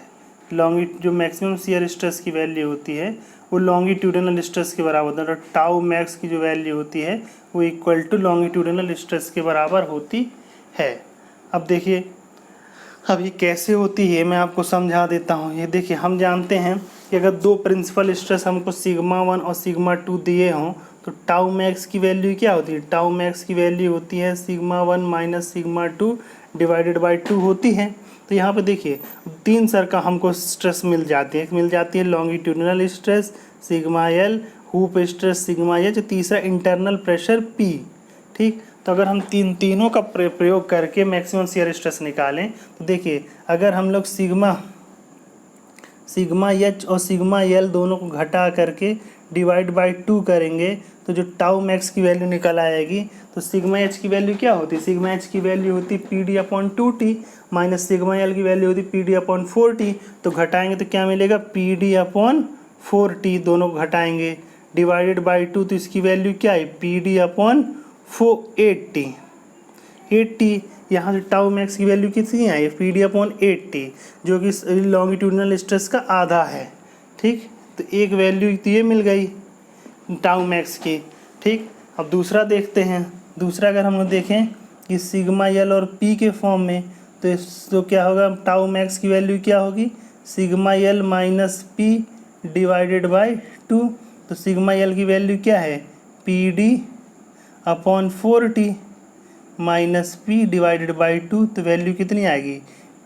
Speaker 1: जो मैक्सिमम शियर स्ट्रेस की वैल्यू होती है वो लॉन्गिट्यूडिनल स्ट्रेस के बराबर होता है। तो टाउ मैक्स की जो वैल्यू होती है वो इक्वल टू लॉन्गिट्यूडिनल स्ट्रेस के बराबर होती है। अब देखिए अब ये कैसे होती है मैं आपको समझा देता हूँ। ये देखिए हम जानते हैं कि अगर दो प्रिंसिपल स्ट्रेस हमको सिग्मा 1 और सिग्मा 2 दिए हों तो टाउ मैक्स की वैल्यू क्या होती है? टाउ मैक्स की वैल्यू होती है sigma 1 minus sigma 2 divided by 2 होती है। तो यहाँ पे देखिए 3 सर का हमको स्ट्रेस मिल जाती है longitudinal stress sigma L, hoop stress sigma H, तीसरा इंटरनल प्रेशर पी। ठीक, तो अगर हम तीनों का प्रयोग करके मैक्सिमम शियर स्ट्रेस निकालें तो देखिए अगर हम लोग सिग्मा एच और सिग्मा एल दोनों को घटा करके डिवाइड बाई 2 करेंगे तो जो टाउ मैक्स की वैल्यू निकल आएगी। तो सिग्मा एच की वैल्यू क्या होती है? सिग्मा एच की वैल्यू होती है P D upon 2t minus sigma L की वैल्यू होती है पी डी अपॉन 4t। तो घटाएंगे तो क्या मिलेगा? पी डी अपॉन 4t, दोनों को घटाएंगे डिवाइडेड बाई 2 तो इसकी वैल्यू क्या है? P D upon 8t। यहाँ से टाउ मैक्स की वैल्यू कितनी आई? पी डी अपॉन 8t जो कि लॉन्गिट्यूडिनल स्ट्रेस का आधा है। ठीक, तो एक वैल्यू तो ये मिल गई टाउ मैक्स की। ठीक, अब दूसरा देखते हैं दूसरा अगर हम लोग देखें कि सिग्मा एल और पी के फॉर्म में, तो क्या होगा, टाउ मैक्स की वैल्यू क्या होगी, sigma L minus P divided by 2। तो सिग्मा एल की वैल्यू क्या है, P D upon 4t minus P divided by 2। तो वैल्यू कितनी आएगी,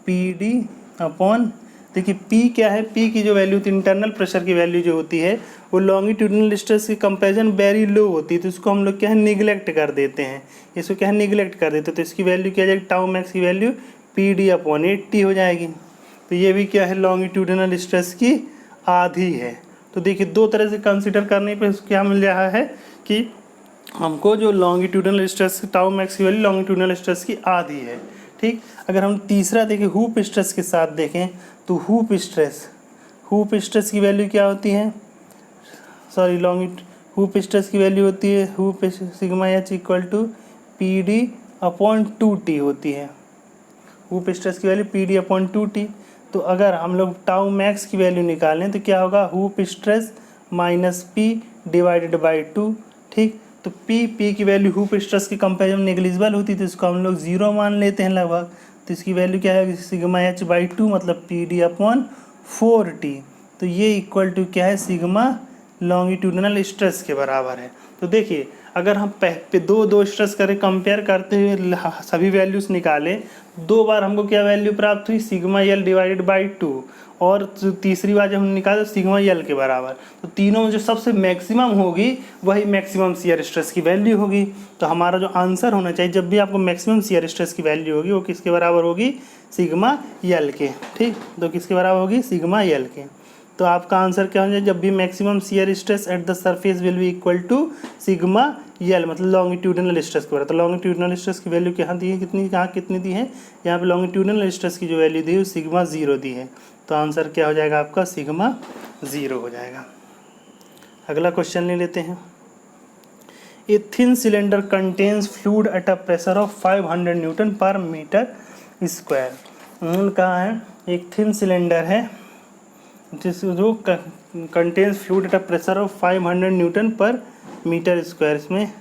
Speaker 1: पी डी अपॉन, देखिए पी क्या है, पी की जो वैल्यू होती है, इंटरनल प्रेशर की वैल्यू जो होती है वो लॉन्गिट्यूडिनल स्ट्रेस की कंपैरिजन वेरी लो होती है, तो इसको हम लोग क्या है निगलेक्ट कर देते हैं, इसको क्या है निगलेक्ट कर देते हैं। तो इसकी वैल्यू क्या आ जाएगी, टाउ मैक्स की वैल्यू पी डी अपॉन 80 हो जाएगी। तो ये भी क्या है, लॉन्गिट्यूडिनल स्ट्रेस की आधी है। तो देखिए दो तरह से कंसिडर करने पर क्या मिल रहा है कि हमको जो लॉन्गिट्यूडिनल स्ट्रेस टाउ मैक्स की वैल्यू लॉन्गिट्यूडिनल स्ट्रेस की आधी है। ठीक, अगर हम तीसरा देखें हुप स्ट्रेस के साथ देखें, तो हुप स्ट्रेस की वैल्यू क्या होती है, सॉरी हुप स्ट्रेस की वैल्यू होती है hoop sigma H equal to P D upon 2t होती है। हुप स्ट्रेस की value P D upon 2t। तो अगर हम लोग टाउ मैक्स की वैल्यू निकालें तो क्या होगा, hoop stress minus P divided by 2। ठीक, तो पी की वैल्यू हुप स्ट्रेस की कंपेरिजन नेग्लिजिबल होती है, तो इसको हम लोग 0 मान लेते हैं लगभग। तो इसकी वैल्यू क्या है, सिग्मा एच बाई 2 मतलब पी डी अपॉन 4t। तो ये इक्वल टू क्या है, सिग्मा लॉन्गिट्यूडिनल स्ट्रेस के बराबर है। तो देखिए अगर हम दो स्ट्रेस करें, कंपेयर करते हुए सभी वैल्यूज़ निकाले, दो बार हमको क्या वैल्यू प्राप्त हुई, सिग्मा एल डिवाइडेड बाई 2, और तीसरी बार जब हम निकाले सिग्मा एल के बराबर। तो तीनों में जो सबसे मैक्सिमम होगी वही मैक्सिमम शियर स्ट्रेस की वैल्यू होगी। तो हमारा जो आंसर होना चाहिए, जब भी आपको मैक्सिमम शियर स्ट्रेस की वैल्यू होगी वो किसके बराबर होगी, सिग्मा एल के। ठीक, तो किसके बराबर होगी, सिग्मा एल के। तो आपका आंसर क्या हो जाए, जब भी maximum shear stress at the surface will be equal to sigma L, मतलब लॉन्गिट्यूडिनल स्ट्रेस के बराबर। तो लॉन्गिट्यूडिनल स्ट्रेस की वैल्यू यहाँ दी है, कितनी दी है, यहाँ पे लॉन्गिट्यूडिनल स्ट्रेस की जो वैल्यू दी है वो सिग्मा 0 दी है। तो आंसर क्या हो जाएगा आपका, सिग्मा 0 हो जाएगा। अगला क्वेश्चन ले लेते हैं। A thin cylinder contains fluid at a pressure of 500 newton per metre square. उन्होंने कहा है एक थिन सिलेंडर है जो contains fluid at a pressure of 500 newton per metre square. इसमें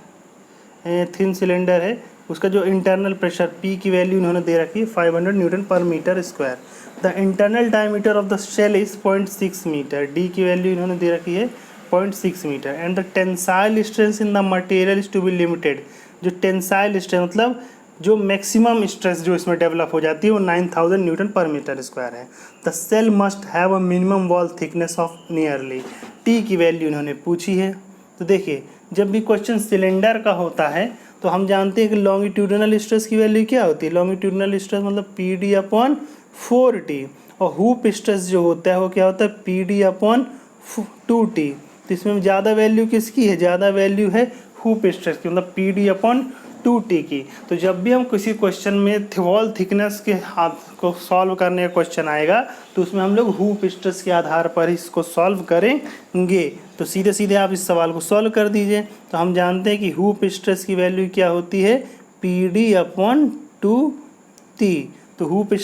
Speaker 1: थिन सिलेंडर है, उसका जो इंटरनल प्रेशर पी की वैल्यू इन्होंने दे रखी है 500 newton per metre square. The internal diameter of the shell is 0.6 metre, D की वैल्यू इन्होंने दे रखी है 0.6 metre. And the tensile strength in the material is to be limited. जो टेंसाइल स्ट्रेंथ मतलब जो मैक्सिमम स्ट्रेस जो इसमें डेवलप हो जाती है वो 9000 न्यूटन पर मीटर स्क्वायर है। The shell must have a minimum wall thickness of nearly, T की वैल्यू इन्होंने पूछी है। तो देखिए जब भी क्वेश्चन सिलेंडर का होता है तो हम जानते हैं कि लॉन्गिट्यूडिनल स्ट्रेस की वैल्यू क्या होती है, लॉन्गिट्यूडिनल स्ट्रेस मतलब पी डी अपॉन 4t, और हुप स्ट्रेस जो होता है वो क्या होता है, पी डी अपॉन 2t। तो इसमें ज़्यादा वैल्यू किसकी है, ज़्यादा वैल्यू है हुप स्ट्रेस की, मतलब पी डी अपॉन 2t की। तो जब भी हम किसी क्वेश्चन में वॉल थिकनेस के हाथ को सॉल्व करने का क्वेश्चन आएगा तो उसमें हम लोग हुप स्ट्रेस के आधार पर इसको सॉल्व करेंगे। तो सीधे सीधे आप इस सवाल को सॉल्व कर दीजिए। तो हम जानते हैं कि हुप स्ट्रेस की वैल्यू क्या होती है, पी डी अपॉन 2t। तो हुप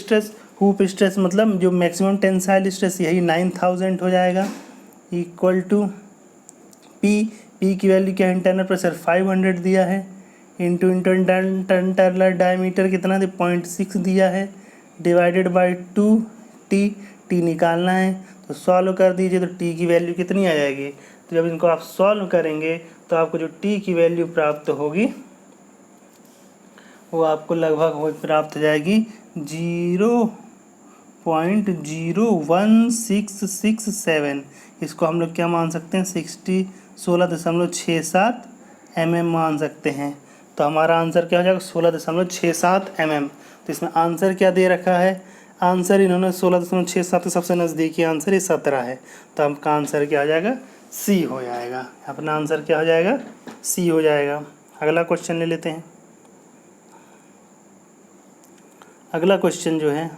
Speaker 1: स्ट्रेस मतलब जो मैक्सिमम टेंसाइल स्ट्रेस यही 9000 हो जाएगा, इक्वल टू पी की वैल्यू क्या है, इंटरनल प्रेशर 500 दिया है, इंटू इंटरनल डायमीटर कितना दे 0.6 दिया है, डिवाइडेड बाई 2t, टी निकालना है। तो सॉल्व कर दीजिए तो टी की वैल्यू कितनी आ जाएगी। तो जब इनको आप सॉल्व करेंगे तो आपको जो टी की वैल्यू प्राप्त होगी वो आपको लगभग प्राप्त हो जाएगी 0.01667। इसको हम लोग क्या मान सकते हैं, 16.67 mm मान सकते हैं। तो हमारा आंसर क्या हो जाएगा, 16.67 mm। तो इसमें आंसर क्या दे रखा है, आंसर इन्होंने 16.67 के सबसे नज़दीकी आंसर ये 17 है। तो आपका आंसर क्या हो जाएगा, सी हो जाएगा। अपना आंसर क्या हो जाएगा, सी हो जाएगा। अगला क्वेश्चन ले लेते हैं। अगला क्वेश्चन जो है,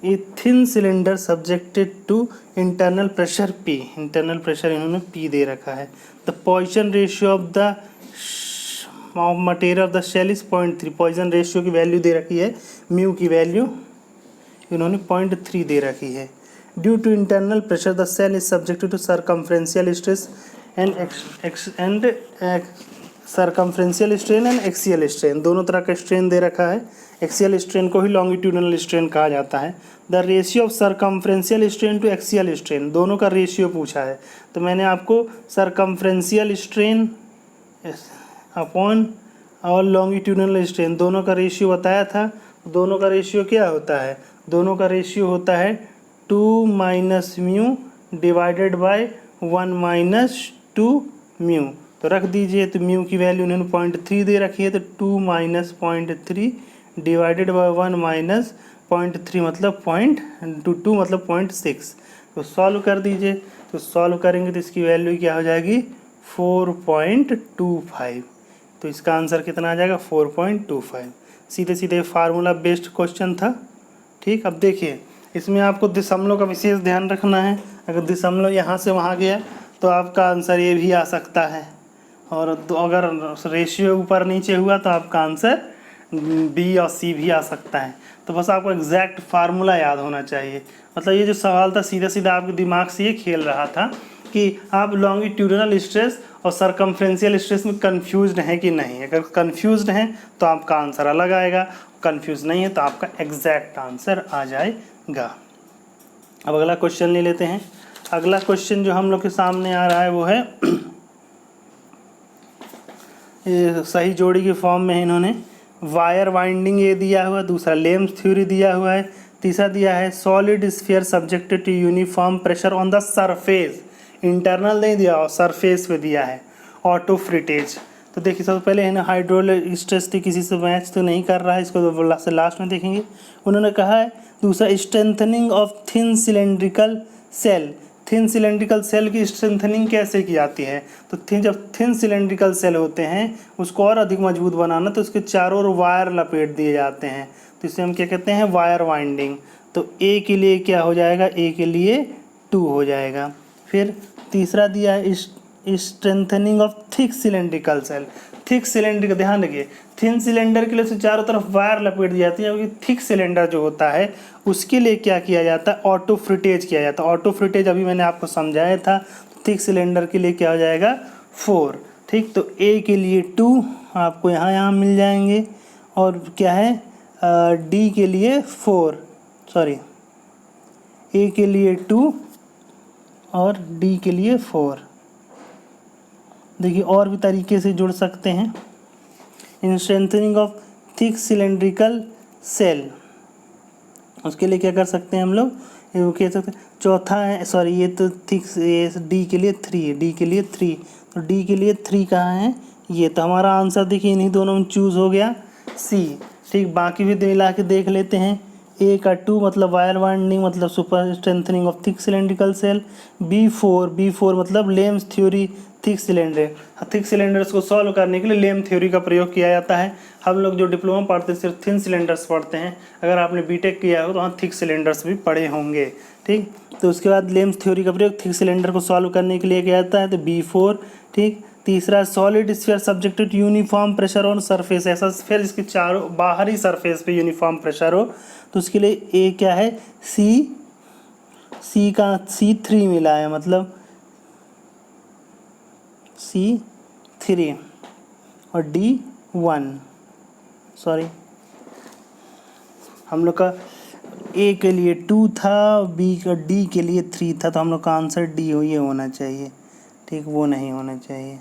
Speaker 1: a thin cylinder subjected to internal pressure P, internal pressure इन्होंने P दे रखा है। The Poisson ratio of the material of the shell is 0.3, Poisson ratio की वैल्यू दे रखी है, म्यू की वैल्यू इन्होंने 0.3 दे रखी है। Due to internal pressure the shell is subjected to circumferential stress and circumferential strain and axial strain, दोनों तरह का स्ट्रेन दे रखा है। एक्सियल स्ट्रेन को ही लॉन्गिट्यूडनल स्ट्रेन कहा जाता है। The ratio of circumferential strain to axial strain, दोनों का रेशियो पूछा है। तो मैंने आपको सरकमफ्रेंशियल स्ट्रेन अपॉन और लॉन्गिट्यूडनल स्ट्रेन दोनों का रेशियो बताया था। दोनों का रेशियो क्या होता है? दोनों का रेशियो होता है 2 minus mu divided by 1 minus 2 mu. तो रख दीजिए, तो म्यू की वैल्यू उन्होंने 0.3 दे रखी है, तो 2 माइनस 0.3 डिवाइडेड बाय 1 माइनस 0.3 मतलब 0.22 मतलब 0.6। तो सॉल्व कर दीजिए, तो सॉल्व करेंगे तो इसकी वैल्यू क्या हो जाएगी 4.25। तो इसका आंसर कितना आ जाएगा 4.25। सीधे सीधे फार्मूला बेस्ड क्वेश्चन था। ठीक, अब देखिए इसमें आपको दशमलव का विशेष ध्यान रखना है। अगर दशमलव यहाँ से वहाँ गया तो आपका आंसर ये भी आ सकता है, और अगर रेशियो ऊपर नीचे हुआ तो आपका आंसर बी और सी भी आ सकता है। तो बस आपको एग्जैक्ट फार्मूला याद होना चाहिए। मतलब ये जो सवाल था सीधा सीधा आपके दिमाग से ये खेल रहा था कि आप लॉन्गिट्यूडनल स्ट्रेस और सरकमफ्रेंशियल स्ट्रेस में कंफ्यूज्ड हैं कि नहीं। अगर कंफ्यूज्ड हैं तो आपका आंसर अलग आएगा, कंफ्यूज नहीं है तो आपका एग्जैक्ट आंसर आ जाएगा। अब अगला क्वेश्चन ले लेते हैं। अगला क्वेश्चन जो हम लोग के सामने आ रहा है वो है ये सही जोड़ी की फॉर्म में इन्होंने वायर वाइंडिंग ये दिया हुआ, दूसरा लेम्स थ्योरी दिया हुआ है, तीसरा दिया है solid sphere subjected to uniform pressure on the surface. Internal नहीं दिया और सरफेस पे दिया है ऑटोफ्रिटेज। तो देखिए सबसे पहले इन्हें हाइड्रोलिक स्ट्रेस थी, किसी से मैच तो नहीं कर रहा है, इसको तो लास्ट में देखेंगे। उन्होंने कहा है दूसरा strengthening of thin cylindrical shell. Thin cylindrical shell की स्ट्रेंथनिंग कैसे की जाती है? तो जब थिन सिलेंड्रिकल सेल होते हैं उसको और अधिक मजबूत बनाना तो उसके चारों ओर वायर लपेट दिए जाते हैं, तो इसे हम क्या कहते हैं वायर वाइंडिंग। तो ए के लिए क्या हो जाएगा? ए के लिए 2 हो जाएगा। फिर तीसरा दिया है strengthening of thick cylindrical cell. Thick cylinder का ध्यान रखिए, थिन सिलेंडर के लिए तो चारों तरफ वायर लपेट दी जाती है, क्योंकि थिक सिलेंडर जो होता है उसके लिए क्या किया जाता है? ऑटोफ्रिटेज किया जाता है। ऑटोफ्रिटेज अभी मैंने आपको समझाया था। थिक सिलेंडर के लिए क्या हो जाएगा 4। ठीक, तो ए के लिए 2 आपको यहाँ मिल जाएंगे, और क्या है डी के लिए 4, सॉरी ए के लिए 2 और डी के लिए 4। देखिए और भी तरीके से जुड़ सकते हैं। इन strengthening of thick cylindrical cell, उसके लिए क्या कर सकते हैं हम लोग? ये कह सकते हैं चौथा है, सॉरी ये तो थिक, ये डी के लिए 3 है, डी के लिए 3। तो डी के लिए 3 कहाँ है? ये तो हमारा आंसर देखिए इन्हीं दोनों में चूज़ हो गया सी। ठीक, बाकी भी मिला के देख लेते हैं। ए का 2 मतलब वायर वाइंडिंग मतलब super strengthening of thick cylindrical shell. बी4 मतलब Lame's theory thick cylinder. Thick cylinders को सॉल्व करने के लिए लेम थ्योरी का प्रयोग किया जाता है। हम लोग जो डिप्लोमा पढ़ते हैं सिर्फ थिन सिलेंडर्स पढ़ते हैं, अगर आपने बीटेक किया हो तो वहाँ थिक सिलेंडर्स भी पढ़े होंगे। ठीक, तो उसके बाद लेम्स थ्योरी का प्रयोग थिक सिलेंडर को सॉल्व करने के लिए किया जाता है, तो B4। ठीक, तीसरा solid sphere subjected to uniform pressure on surface, ऐसा स्फीयर जिसके चारों बाहरी सरफेस पे यूनिफॉर्म प्रेशर हो, तो उसके लिए ए क्या है सी का C3 मिला है, मतलब C3 और D1, सॉरी हम लोग का ए के लिए 2 था, बी का डी के लिए 3 था, तो हम लोग का आंसर डी हो ये होना चाहिए। ठीक, वो नहीं होना चाहिए।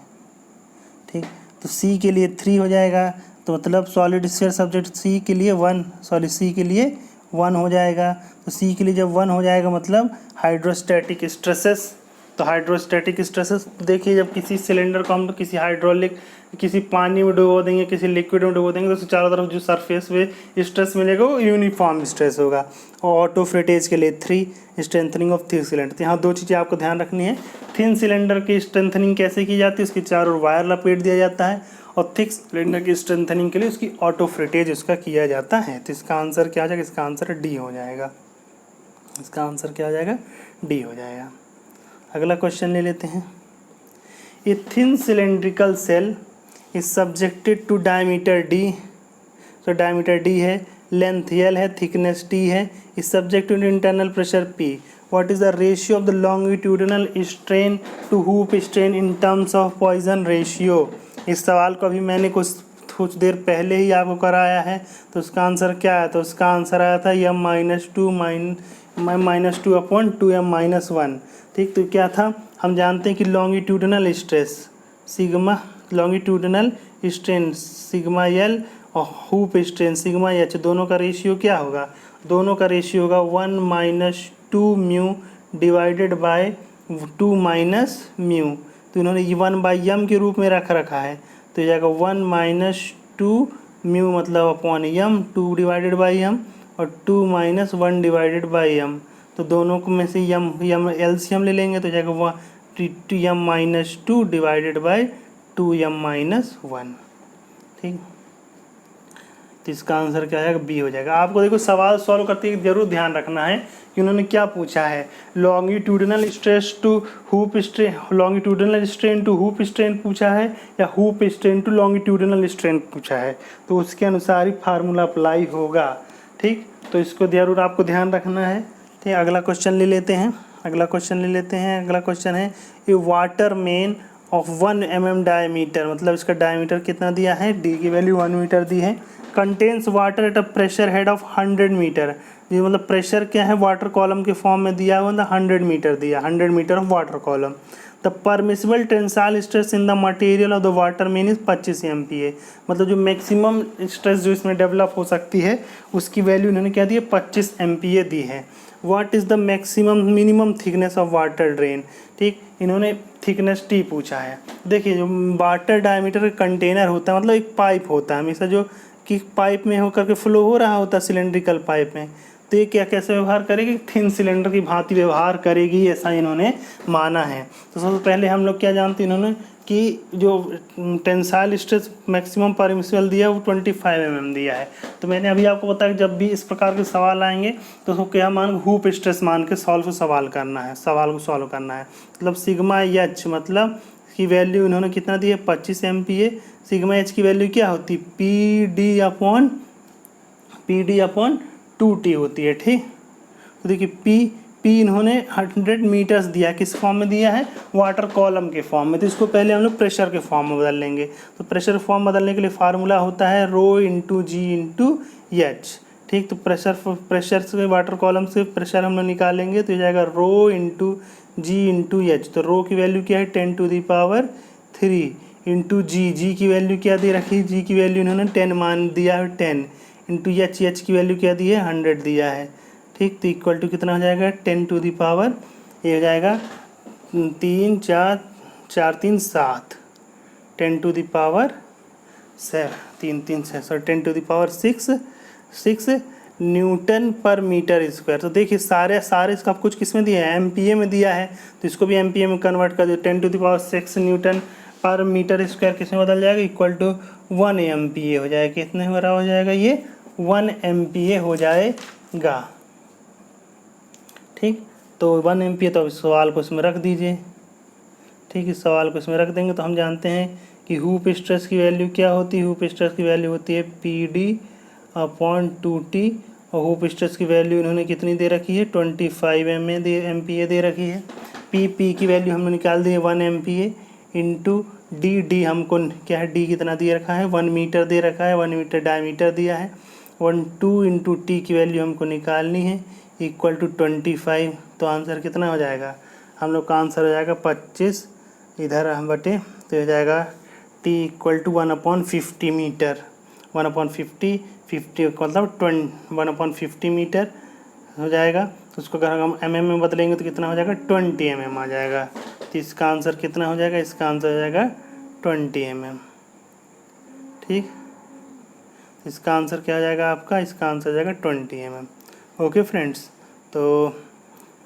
Speaker 1: ठीक, तो सी के लिए 3 हो जाएगा, तो मतलब सॉलिड स्फीयर सब्जेक्ट सी के लिए 1, सॉरी सी के लिए 1 हो जाएगा। तो सी के लिए जब 1 हो जाएगा मतलब हाइड्रोस्टैटिक स्ट्रेसेस। तो हाइड्रोस्टैटिक स्ट्रेसेस देखिए, जब किसी सिलेंडर को हम किसी हाइड्रोलिक किसी पानी में डुबो देंगे, किसी लिक्विड में डुबो देंगे, तो उसके चारों तरफ जो सरफेस पे स्ट्रेस मिलेगा वो यूनिफॉर्म स्ट्रेस होगा। और ऑटोफ्रिटेज के लिए 3 स्ट्रेंथनिंग ऑफ थिक सिलेंडर। तो यहाँ 2 चीज़ें आपको ध्यान रखनी है। थिन सिलेंडर की स्ट्रेंथनिंग कैसे की जाती है? उसके चारों वायर लपेट दिया जाता है, और थिक सिलेंडर की स्ट्रेंथनिंग के लिए उसकी ऑटोफ्रिटेज उसका किया जाता है। तो इसका आंसर क्या आ जाएगा? इसका आंसर डी हो जाएगा। इसका आंसर क्या हो जाएगा? डी हो जाएगा। अगला क्वेश्चन ले लेते हैं। A thin cylindrical cell is subjected to diameter D, तो डायमीटर डी है, लेंथ एल है, थिकनेस टी है, is subject to internal pressure P. What is the ratio of the longitudinal strain to hoop strain in terms of Poisson ratio? इस सवाल को अभी मैंने कुछ देर पहले ही आपको कराया है। तो उसका आंसर क्या है? तो उसका आंसर आया था -2 अपॉन 2m-1। ठीक, तो क्या था? हम जानते हैं कि longitudinal stress sigma, longitudinal strain sigma L और हुप स्ट्रेन सिग्मा एच, दोनों का रेशियो क्या होगा? दोनों का रेशियो होगा 1 - 2 म्यू डिवाइडेड बाय 2 - म्यू। तो इन्होंने 1/m के रूप में रखा है। तो ये जाएगा 1 - 2 म्यू मतलब upon m, 2 divided by m और 2 - 1 डिवाइडेड बाई m। तो दोनों को में से m एलसीएम ले लेंगे तो जाएगा m-2 डिवाइडेड बाई 2m-1। ठीक, तो इसका आंसर क्या आएगा? बी हो जाएगा। आपको देखो सवाल सॉल्व करते ही जरूर ध्यान रखना है कि उन्होंने क्या पूछा है। Longitudinal stress to hoop strain, longitudinal strain to hoop strain पूछा है या hoop strain to longitudinal strain पूछा है, तो उसके अनुसार ही फार्मूला अप्लाई होगा। ठीक, तो इसको जरूर आपको ध्यान रखना है। ठीक, अगला क्वेश्चन ले लेते हैं। अगला क्वेश्चन है a water main of 1 mm diameter, मतलब इसका डायमीटर कितना दिया है? डी की वैल्यू 1 मीटर दी है। Contains water at a pressure head of 100 metre, ये मतलब प्रेशर क्या है? वाटर कॉलम के फॉर्म में दिया हुआ, 100 मीटर दिया, 100 metre of water column. The permissible tensile stress in the material of the water main is 25 MPa, मतलब जो मैक्सिमम स्ट्रेस जो इसमें डेवलप हो सकती है उसकी वैल्यू इन्होंने क्या दी है? 25 MPa दी है। What is the maximum minimum thickness of water drain? ठीक, इन्होंने थिकनेस टी पूछा है। देखिए, जो वाटर डायमीटर का कंटेनर होता है, मतलब एक पाइप होता है हमेशा जो कि पाइप में होकर के फ्लो हो रहा होता है सिलेंड्रिकल पाइप में, तो ये क्या कैसे व्यवहार करेगी? थिन सिलेंडर की भांति व्यवहार करेगी, ऐसा इन्होंने माना है। तो सबसे पहले हम लोग क्या जानते हैं इन्होंने कि जो टेंसाइल स्ट्रेस मैक्सिमम परमिसिबल दिया है वो 25 mm दिया है। तो मैंने अभी आपको बताया कि जब भी इस प्रकार के सवाल आएंगे तो उसको क्या मान, हुप स्ट्रेस मान के सवाल को सॉल्व करना है। मतलब सिग्मा एच मतलब की वैल्यू इन्होंने कितना दी है? 25 MPa। सिग्मा एच की वैल्यू क्या होती? PD अपॉन 2T होती है। ठीक, तो देखिए पी इन्होंने 100 मीटर्स दिया, किस फॉर्म में दिया है? वाटर कॉलम के फॉर्म में। तो इसको पहले हम लोग प्रेशर के फॉर्म में बदल लेंगे। तो प्रेशर फॉर्म बदलने के लिए फार्मूला होता है ρ×G×H। ठीक, तो प्रेशर से वाटर कॉलम से प्रेशर हम लोग निकालेंगे तो ये जाएगा ρ×G×H। तो रो की वैल्यू क्या है? 10⁻³ इंटू जी की वैल्यू क्या दे रखी है? जी की वैल्यू इन्होंने 10 मान दिया है, 10 इंटू एच की वैल्यू क्या दी है? 100 दिया है। ठीक, तो इक्वल टू कितना हो जाएगा? 10⁻, ये हो जाएगा 3 4 4 3 7, 10⁻7 3 3 6 10⁻6 न्यूटन पर मीटर स्क्वायर। तो देखिए सारे इसका कुछ किस में दिया है? MPa में दिया है, तो इसको भी MPa में कन्वर्ट कर दो। 10⁻6 न्यूटन पर मीटर स्क्वायर किस में बदल जाएगा? इक्वल टू 1 MPa हो जाएगा। कितने बड़ा हो जाएगा? ये 1 MPa हो जाएगा। ठीक, तो 1 MPa, तो इस सवाल को इसमें रख दीजिए। ठीक, इस सवाल को इसमें रख देंगे तो हम जानते हैं कि हुप स्ट्रेस की वैल्यू क्या होती है? हुप स्ट्रेस की वैल्यू होती है PD/2T, और हुप स्ट्रेस की वैल्यू इन्होंने कितनी दे रखी है? 25 MPa दे रखी है। पी की वैल्यू हमने निकाल दी है 1 MPa इंटू डी हमको क्या है? डी कितना दे रखा है? 1 मीटर दे रखा है, 1 मीटर डायमीटर दिया है। 2 इंटू टी की वैल्यू हमको निकालनी है इक्वल टू 25। तो आंसर कितना हो जाएगा? हम लोग का आंसर हो जाएगा 25 इधर हम बटे, तो हो जाएगा T इक्वल टू 1/50 मीटर। 1/50 मतलब 1/50 मीटर हो जाएगा। उसको अगर हम mm में बदलेंगे तो कितना हो जाएगा? 20 mm आ जाएगा। तो इसका आंसर कितना हो जाएगा? इसका आंसर हो जाएगा 20 mm। ठीक, इसका आंसर क्या हो जाएगा आपका? इसका आंसर हो जाएगा 20 mm। ओके फ्रेंड्स, तो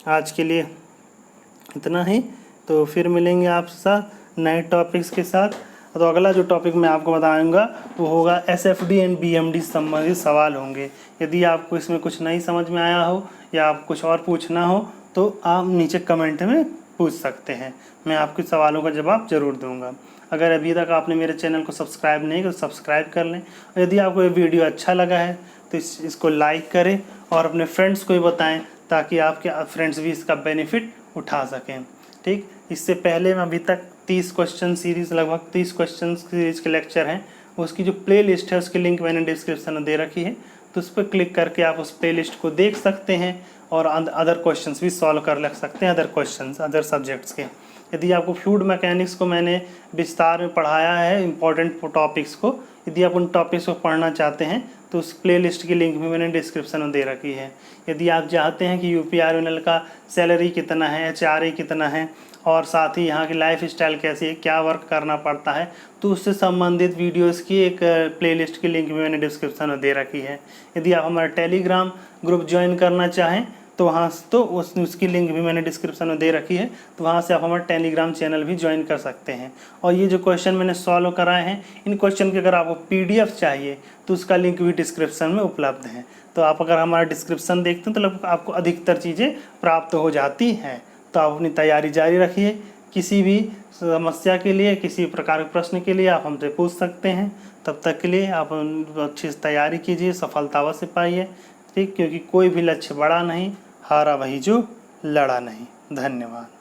Speaker 1: आज के लिए इतना ही। तो फिर मिलेंगे आपके साथ नए टॉपिक्स के साथ। तो अगला जो टॉपिक मैं आपको बताऊंगा वो होगा SFD एंड BMD संबंधित सवाल होंगे। यदि आपको इसमें कुछ नहीं समझ में आया हो या आप कुछ और पूछना हो तो आप नीचे कमेंट में पूछ सकते हैं, मैं आपके सवालों का जवाब ज़रूर दूंगा। अगर अभी तक आपने मेरे चैनल को सब्सक्राइब नहीं किया तो सब्सक्राइब कर लें, और यदि आपको ये वीडियो अच्छा लगा है तो इसको लाइक करें और अपने फ्रेंड्स को भी बताएं ताकि आपके फ्रेंड्स भी इसका बेनिफिट उठा सकें। ठीक, इससे पहले मैं अभी तक 30 क्वेश्चन सीरीज़, लगभग 30 क्वेश्चन सीरीज़ के लेक्चर हैं, उसकी जो प्ले लिस्ट है उसकी लिंक मैंने डिस्क्रिप्शन में दे रखी है, तो उस पर क्लिक करके आप उस प्ले लिस्ट को देख सकते हैं और अदर क्वेश्चंस भी सॉल्व कर लग सकते हैं, अदर क्वेश्चंस अदर सब्जेक्ट्स के। यदि आपको फ्लूइड मैकेनिक्स को मैंने विस्तार में पढ़ाया है, इंपॉर्टेंट टॉपिक्स को, यदि आप उन टॉपिक्स को पढ़ना चाहते हैं तो उस प्ले लिस्ट की लिंक भी मैंने डिस्क्रिप्शन में दे रखी है। यदि आप चाहते हैं कि UPRUNL का सैलरी कितना है, HRA कितना है, और साथ ही यहाँ की लाइफ स्टाइल कैसी है, क्या वर्क करना पड़ता है, तो उससे संबंधित वीडियोस की एक प्लेलिस्ट की लिंक भी मैंने डिस्क्रिप्शन में दे रखी है। यदि आप हमारा टेलीग्राम ग्रुप ज्वाइन करना चाहें तो उसकी लिंक भी मैंने डिस्क्रिप्शन में दे रखी है, तो वहाँ से आप हमारा टेलीग्राम चैनल भी ज्वाइन कर सकते हैं। और ये जो क्वेश्चन मैंने सॉल्व कराए हैं, इन क्वेश्चन की अगर आपको PDF चाहिए तो उसका लिंक भी डिस्क्रिप्शन में उपलब्ध है। तो आप अगर हमारा डिस्क्रिप्शन देखते हैं तो लगभग आपको अधिकतर चीज़ें प्राप्त हो जाती हैं। तो आप अपनी तैयारी जारी रखिए। किसी भी समस्या के लिए, किसी प्रकार के प्रश्न के लिए आप हमसे पूछ सकते हैं। तब तक के लिए आप अच्छी से तैयारी कीजिए, सफलता अवश्य पाइए, ठीक, क्योंकि कोई भी लक्ष्य बड़ा नहीं, हारा वही जो लड़ा नहीं। धन्यवाद।